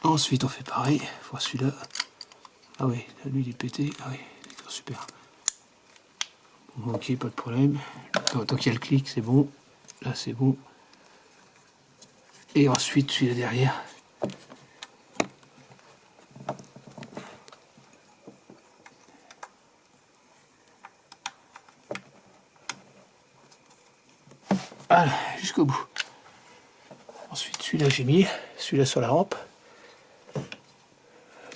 Ensuite, on fait pareil. Faut celui-là. Ah oui, lui il est pété. Ah oui, d'accord, super. Bon, ok, pas de problème. Tant qu'il y a le clic, c'est bon. Là, c'est bon. Et ensuite, celui-là derrière. Voilà, jusqu'au bout. Ensuite, celui-là, j'ai mis. Celui-là sur la rampe.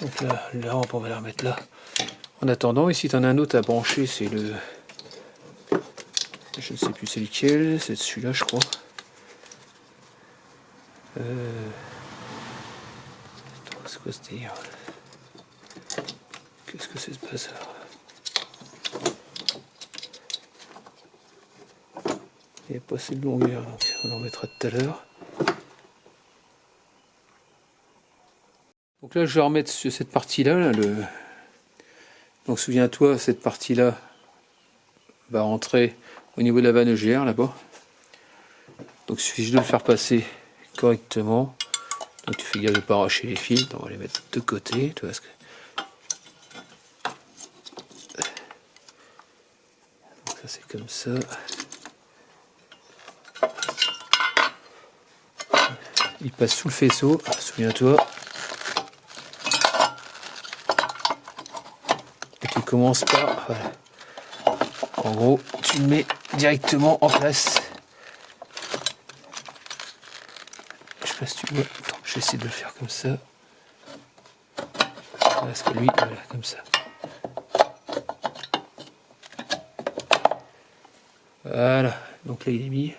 Donc là, la rampe, on va la remettre là. En attendant, ici, tu en as un autre à brancher. C'est le... Je ne sais plus c'est lequel. C'est celui-là, je crois. C'est quoi ce délire? Qu'est-ce que c'est ce bazar? Il n'y a pas assez de longueur, donc on en mettra tout à l'heure. Donc là, je vais remettre sur cette partie-là. Donc souviens-toi, cette partie-là va rentrer au niveau de la vanne EGR là-bas. Donc il suffit juste de le faire passer correctement. Donc tu fais gaffe de ne pas arracher les fils. Donc on va les mettre de côté. Tu vois ce que... Donc ça c'est comme ça. Il passe sous le faisceau, souviens-toi. Et tu commences par... Voilà. En gros, tu le mets directement en place. Je sais pas si tu vois. Attends, je vais essayer de le faire comme ça. Parce que lui, voilà, comme ça. Voilà. Donc là, il est mis.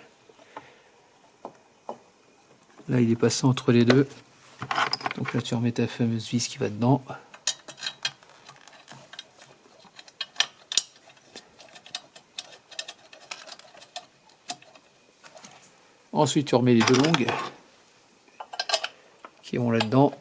Là, il est passé entre les deux. Donc là, tu remets ta fameuse vis qui va dedans. Ensuite, tu remets les deux longues qui vont là-dedans.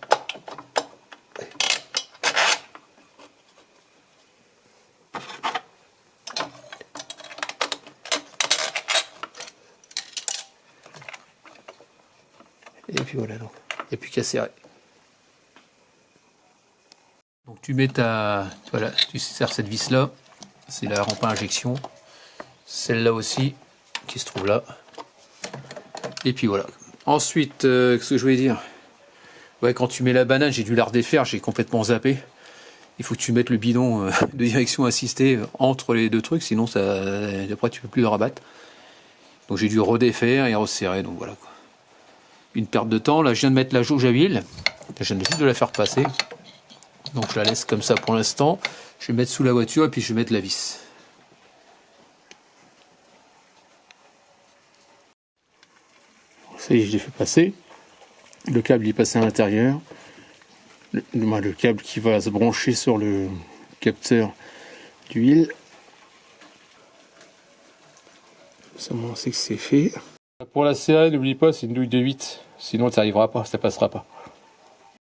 Et puis voilà, donc il n'y a plus qu'à serrer. Donc tu mets voilà, tu serres cette vis là, c'est la rampe à injection. Celle-là aussi, qui se trouve là. Et puis voilà. Ensuite, qu'est-ce que je voulais dire? Ouais, quand tu mets la banane, j'ai dû la redéfaire, j'ai complètement zappé. Il faut que tu mettes le bidon de direction assistée entre les deux trucs, sinon après tu peux plus le rabattre. Donc j'ai dû redéfaire et resserrer, donc voilà quoi. Une perte de temps. Là, je viens de mettre la jauge à huile. Je viens juste de la faire passer. Donc je la laisse comme ça pour l'instant. Je vais mettre sous la voiture et puis je vais mettre la vis. Ça y est, je l'ai fait passer. Le câble est passé à l'intérieur. Le câble qui va se brancher sur le capteur d'huile. Ça, on sait que c'est fait. Pour la serrer, n'oublie pas, c'est une douille de 8. Sinon, ça n'arrivera pas, ça passera pas.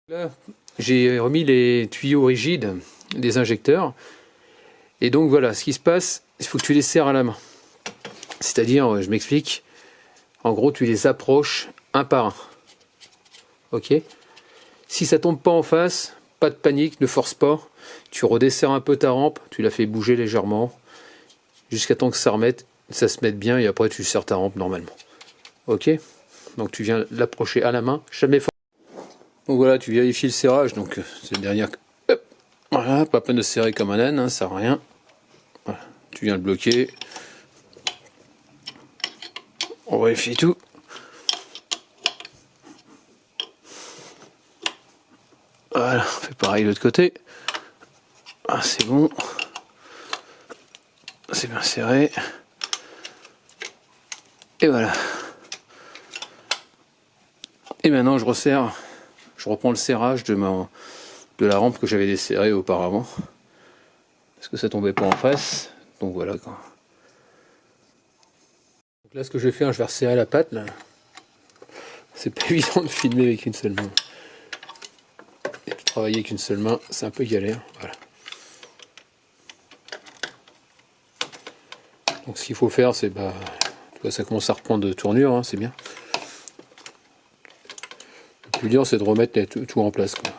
Là, j'ai remis les tuyaux rigides des injecteurs. Et donc voilà, ce qui se passe, il faut que tu les serres à la main. C'est-à-dire, je m'explique, en gros, tu les approches un par un. Ok? Si ça tombe pas en face, pas de panique, ne force pas. Tu redesserres un peu ta rampe, tu la fais bouger légèrement, jusqu'à temps que ça se mette bien, et après tu serres ta rampe normalement. Ok? Donc tu viens l'approcher à la main, jamais fort. Donc voilà, tu vérifies le serrage, donc c'est derrière. Hop, voilà, pas peine de serrer comme un âne, hein, ça sert à rien. Voilà, tu viens le bloquer. On vérifie tout. Voilà, on fait pareil de l'autre côté. Ah, c'est bon. C'est bien serré. Et voilà. Et maintenant je resserre. Je reprends le serrage de la rampe que j'avais desserrée auparavant. Parce que ça tombait pas en face. Donc voilà quoi. Donc là ce que je vais faire, je vais resserrer la patte là. C'est pas évident de filmer avec une seule main. Et de travailler avec une seule main, c'est un peu galère. Voilà. Donc ce qu'il faut faire, c'est ça commence à reprendre de tournure, hein, c'est bien. Le plus dur, c'est de remettre tout en place, quoi.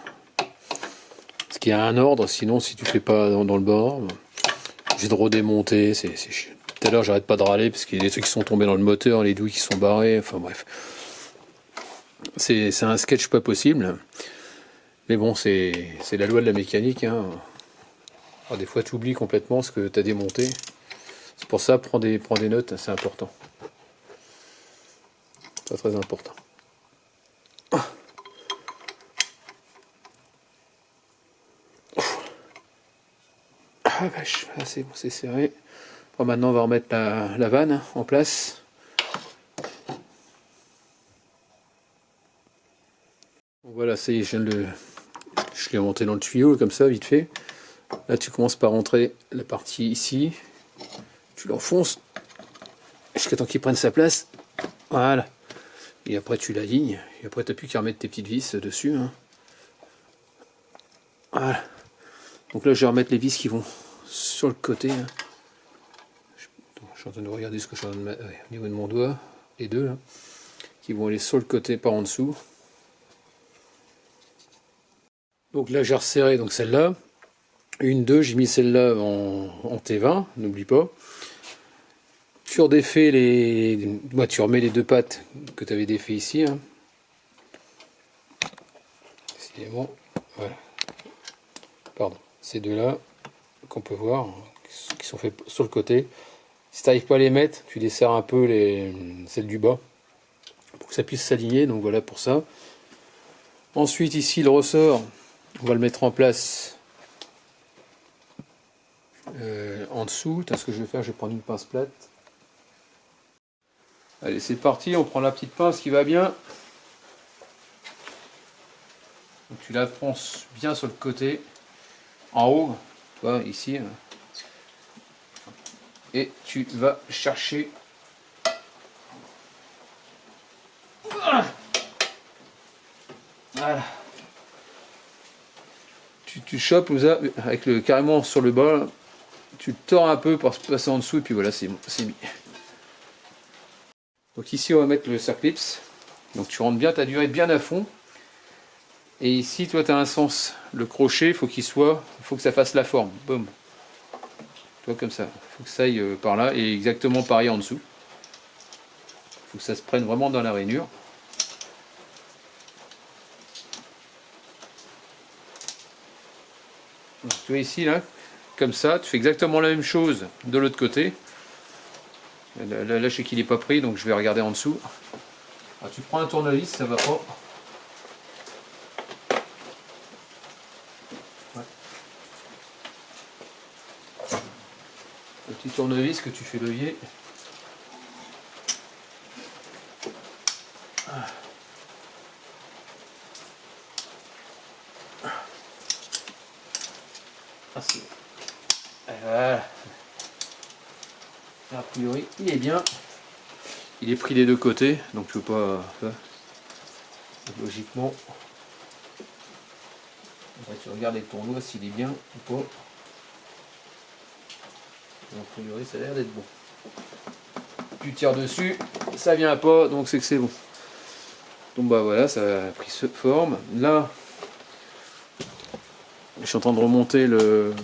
Parce qu'il y a un ordre, sinon si tu fais pas dans le bord, j'ai de redémonter, c'est chiant. Tout à l'heure, j'arrête pas de râler parce qu'il y a des trucs qui sont tombés dans le moteur, les douilles qui sont barrées, enfin bref. C'est un sketch pas possible. Mais bon, c'est la loi de la mécanique, hein. Alors, des fois, tu oublies complètement ce que tu as démonté. C'est pour ça, prends des notes, c'est important. C'est très important. Ah vache, ah, c'est bon, c'est serré. Bon, maintenant, on va remettre la vanne en place. Bon, voilà, ça y est, je l'ai monté dans le tuyau, comme ça, vite fait. Là, tu commences par rentrer la partie ici. Tu l'enfonces jusqu'à temps qu'il prenne sa place. Voilà. Et après tu l'alignes, et après tu n'as plus qu'à remettre tes petites vis dessus. Hein. Voilà. Donc là je vais remettre les vis qui vont sur le côté. Hein. Je suis en train de regarder ce que je suis en train de mettre au niveau de mon doigt, les deux là, qui vont aller sur le côté par en dessous. Donc là j'ai resserré donc celle-là. Une, deux, j'ai mis celle-là en T20, n'oublie pas. Tu redéfais les. Moi, tu remets les deux pattes que tu avais défait ici. Hein. Bon. Voilà. Pardon. Ces deux-là, qu'on peut voir, qui sont faits sur le côté. Si tu n'arrives pas à les mettre, tu desserres un peu celles du bas pour que ça puisse s'aligner. Donc voilà pour ça. Ensuite, ici, le ressort, on va le mettre en place. En dessous, ce que je vais faire, je vais prendre une pince plate. Allez, c'est parti, on prend la petite pince qui va bien. Donc, tu la prends bien sur le côté, en haut, tu vois, ici. Et tu vas chercher. Voilà. Tu chopes avec le carrément sur le bas. Là. Tu le tords un peu pour se passer en dessous et puis voilà, c'est bon, c'est mis. Donc ici on va mettre le circlips. Donc tu rentres bien ta durée bien à fond. Et ici toi tu as un sens. Le crochet, il faut que ça fasse la forme. Boum. Toi comme ça. Il faut que ça aille par là et exactement pareil en dessous. Il faut que ça se prenne vraiment dans la rainure. Donc, tu vois ici là. Comme ça, tu fais exactement la même chose de l'autre côté. Là, je sais qu'il n'est pas pris, donc je vais regarder en dessous. Alors, tu prends un tournevis, ça va pas. Ouais. Le petit tournevis que tu fais levier. Ah, c'est... Voilà. A priori, il est bien. Il est pris des deux côtés, donc je peux pas. Logiquement. Après, tu regardes avec ton doigt s'il est bien ou pas. A priori, ça a l'air d'être bon. Tu tires dessus, ça vient pas, donc c'est que c'est bon. Donc bah voilà, ça a pris forme. Là, je suis en train de remonter le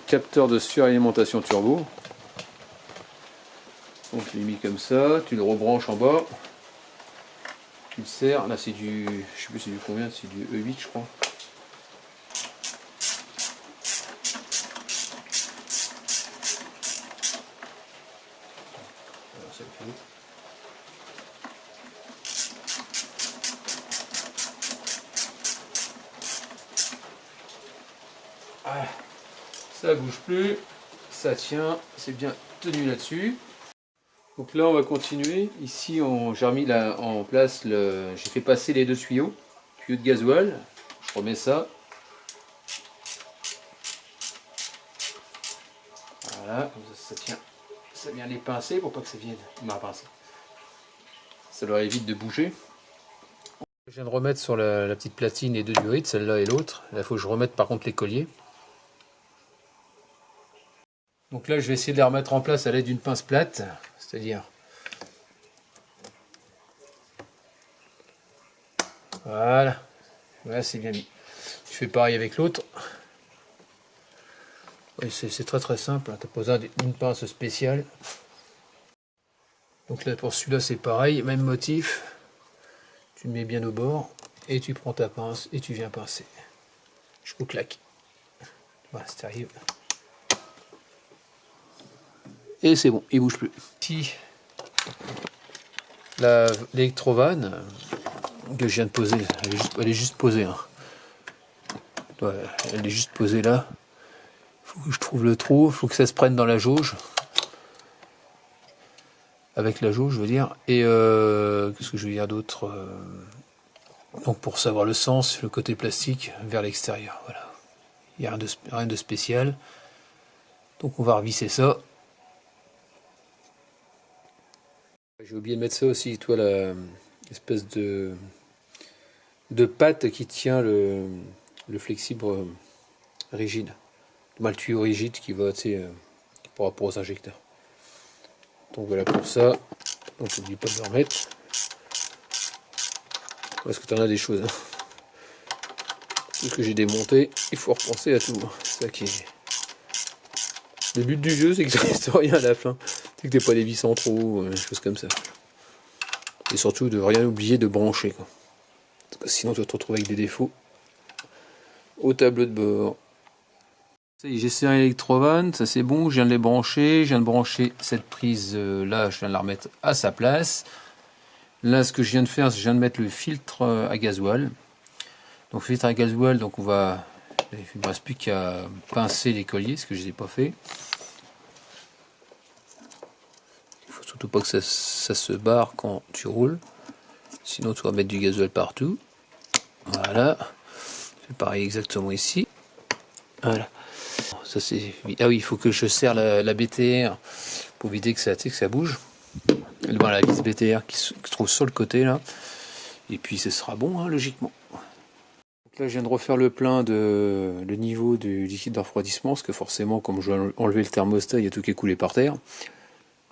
capteur de suralimentation turbo. Donc je l'ai mis comme ça, tu le rebranches en bas, tu le serres, là c'est du, je sais plus c'est du combien, c'est du E8 je crois. Alors, ça le fait. Voilà. Ça bouge plus, ça tient, c'est bien tenu là-dessus. Donc là on va continuer. Ici j'ai remis en place j'ai fait passer les deux tuyaux de gasoil. Je remets ça. Voilà, ça tient, ça vient les pincer pour pas que ça vienne ma pince. Ça leur évite de bouger. Je viens de remettre sur la petite platine les deux durites, celle-là et l'autre. Là il faut que je remette par contre les colliers. Donc là je vais essayer de les remettre en place à l'aide d'une pince plate, c'est-à-dire voilà, c'est bien mis. Je fais pareil avec l'autre. Oui, c'est très très simple, tu as pas besoin d'une pince spéciale. Donc là pour celui-là c'est pareil, même motif. Tu le mets bien au bord et tu prends ta pince et tu viens pincer. Jusqu'au clac. Voilà, c'est arrivé. Et c'est bon, il bouge plus. Ici, l'électrovanne que je viens de poser, elle est juste posée. Hein. Ouais, elle est juste posée là. Il faut que je trouve le trou, il faut que ça se prenne dans la jauge. Avec la jauge, je veux dire. Et qu'est-ce que je veux dire d'autre donc pour savoir le sens, le côté plastique vers l'extérieur. Voilà. Il n'y a rien de spécial. Donc on va revisser ça. J'ai oublié de mettre ça aussi, toi, l'espèce de patte qui tient le flexible rigide. Le tuyau rigide qui va, tu sais, par rapport aux injecteurs. Donc voilà pour ça. Donc n'oublie pas de le remettre. Parce que tu en as des choses. Hein. Tout ce que j'ai démonté, il faut repenser à tout. C'est ça qui est... Le but du jeu, c'est que ça reste rien à la fin. C'est que t'aies pas des vis en trop, des choses comme ça. Et surtout de rien oublier de brancher, quoi. Parce que sinon tu vas te retrouver avec des défauts au tableau de bord. J'ai serré l'électrovanne, ça c'est bon, je viens de les brancher. Je viens de brancher cette prise là, je viens de la remettre à sa place. Là, ce que je viens de faire, c'est que je viens de mettre le filtre à gasoil. Donc filtre à gasoil, donc on va... Il ne me reste plus qu'à pincer les colliers, ce que je n'ai pas fait. Il faut surtout pas que ça se barre quand tu roules. Sinon tu vas mettre du gasoil partout. Voilà. C'est pareil exactement ici. Voilà. Ça c'est... Ah oui, il faut que je serre la BTR pour éviter que ça bouge. Voilà, la vis BTR qui se trouve sur le côté là. Et puis ce sera bon, hein, logiquement. Donc là je viens de refaire le plein le niveau du liquide de refroidissement, parce que forcément comme je vais enlever le thermostat, il y a tout qui est coulé par terre.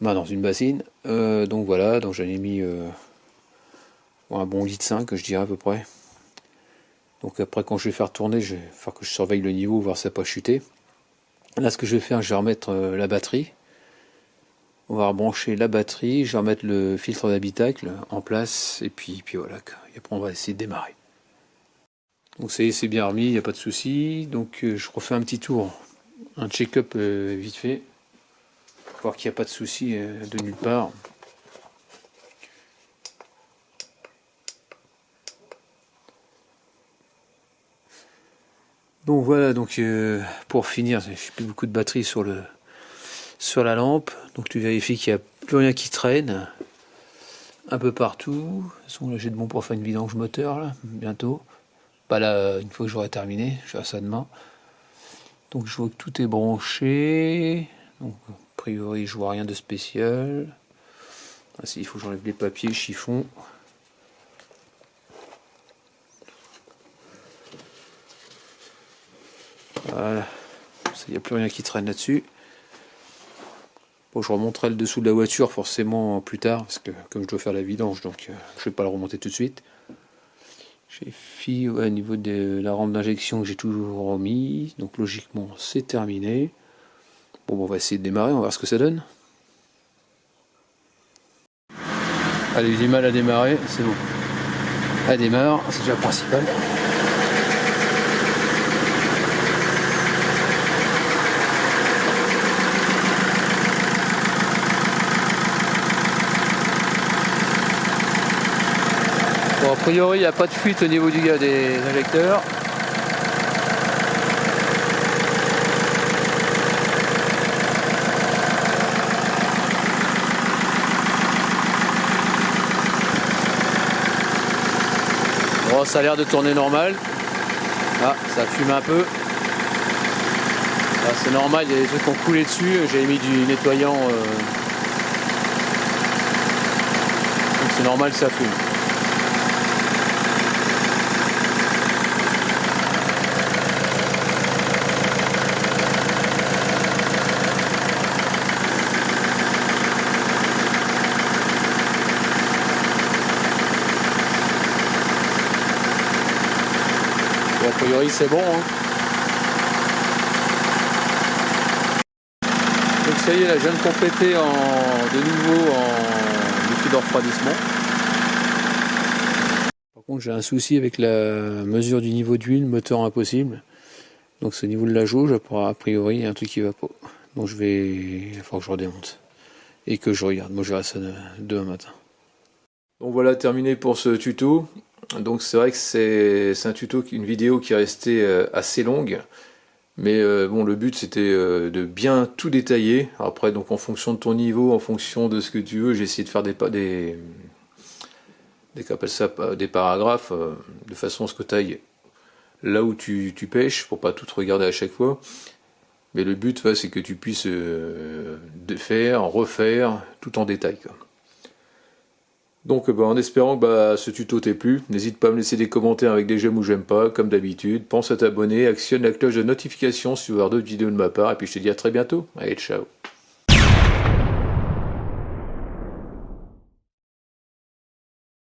Bah, dans une bassine. Donc voilà, donc j'en ai mis un bon litre 5, je dirais à peu près. Donc après quand je vais faire tourner, je vais faire que je surveille le niveau, voir si ça n'a pas chuté. Là ce que je vais faire, je vais remettre la batterie. On va rebrancher la batterie, je vais remettre le filtre d'habitacle en place, et puis voilà, et après on va essayer de démarrer. Donc c'est bien remis, il n'y a pas de souci. Donc je refais un petit tour, un check-up vite fait, pour voir qu'il n'y a pas de souci de nulle part. Donc voilà, donc pour finir, j'ai plus beaucoup de batterie sur la lampe, donc tu vérifies qu'il n'y a plus rien qui traîne un peu partout. De toute façon, là j'ai de bon pour faire une vidange moteur là, bientôt. Pas là, une fois que j'aurai terminé, je ferai ça demain. Donc je vois que tout est branché. Donc a priori je vois rien de spécial. Ah si, il faut que j'enlève les papiers, le chiffon. Voilà, il n'y a plus rien qui traîne là-dessus. Bon, je remonterai le dessous de la voiture forcément plus tard, parce que comme je dois faire la vidange, donc je ne vais pas le remonter tout de suite. J'ai fait au niveau de la rampe d'injection que j'ai toujours remis, donc logiquement c'est terminé. Bon, on va essayer de démarrer, on va voir ce que ça donne. Allez, j'ai mal à démarrer, c'est bon. Elle démarre, c'est déjà le principal. Bon, a priori, il n'y a pas de fuite au niveau des injecteurs. Bon, ça a l'air de tourner normal. Ah, ça fume un peu. C'est normal, il y a des trucs qui ont coulé dessus. J'ai mis du nettoyant. Donc c'est normal, ça fume. Bon, a priori c'est bon, hein. Donc ça y est, là je viens de compléter de nouveau en liquide de refroidissement. Par contre j'ai un souci avec la mesure du niveau d'huile, moteur impossible. Donc c'est au niveau de la jauge, a priori il y a un truc qui va pas. Donc il va falloir que je redémonte. Et que je regarde, moi je verrai ça demain matin. Donc voilà, terminé pour ce tuto. Donc c'est vrai que c'est un tuto, une vidéo qui est restée assez longue, mais bon, le but c'était de bien tout détailler. Après, donc en fonction de ton niveau, en fonction de ce que tu veux, j'ai essayé de faire des paragraphes de façon à ce que tu ailles là où tu pêches, pour pas tout te regarder à chaque fois. Mais le but, c'est que tu puisses faire, refaire tout en détail, quoi. Donc en espérant que ce tuto t'ait plu, n'hésite pas à me laisser des commentaires avec des j'aime ou j'aime pas, comme d'habitude. Pense à t'abonner, actionne la cloche de notification si tu veux voir d'autres vidéos de ma part, et puis je te dis à très bientôt. Allez, ciao.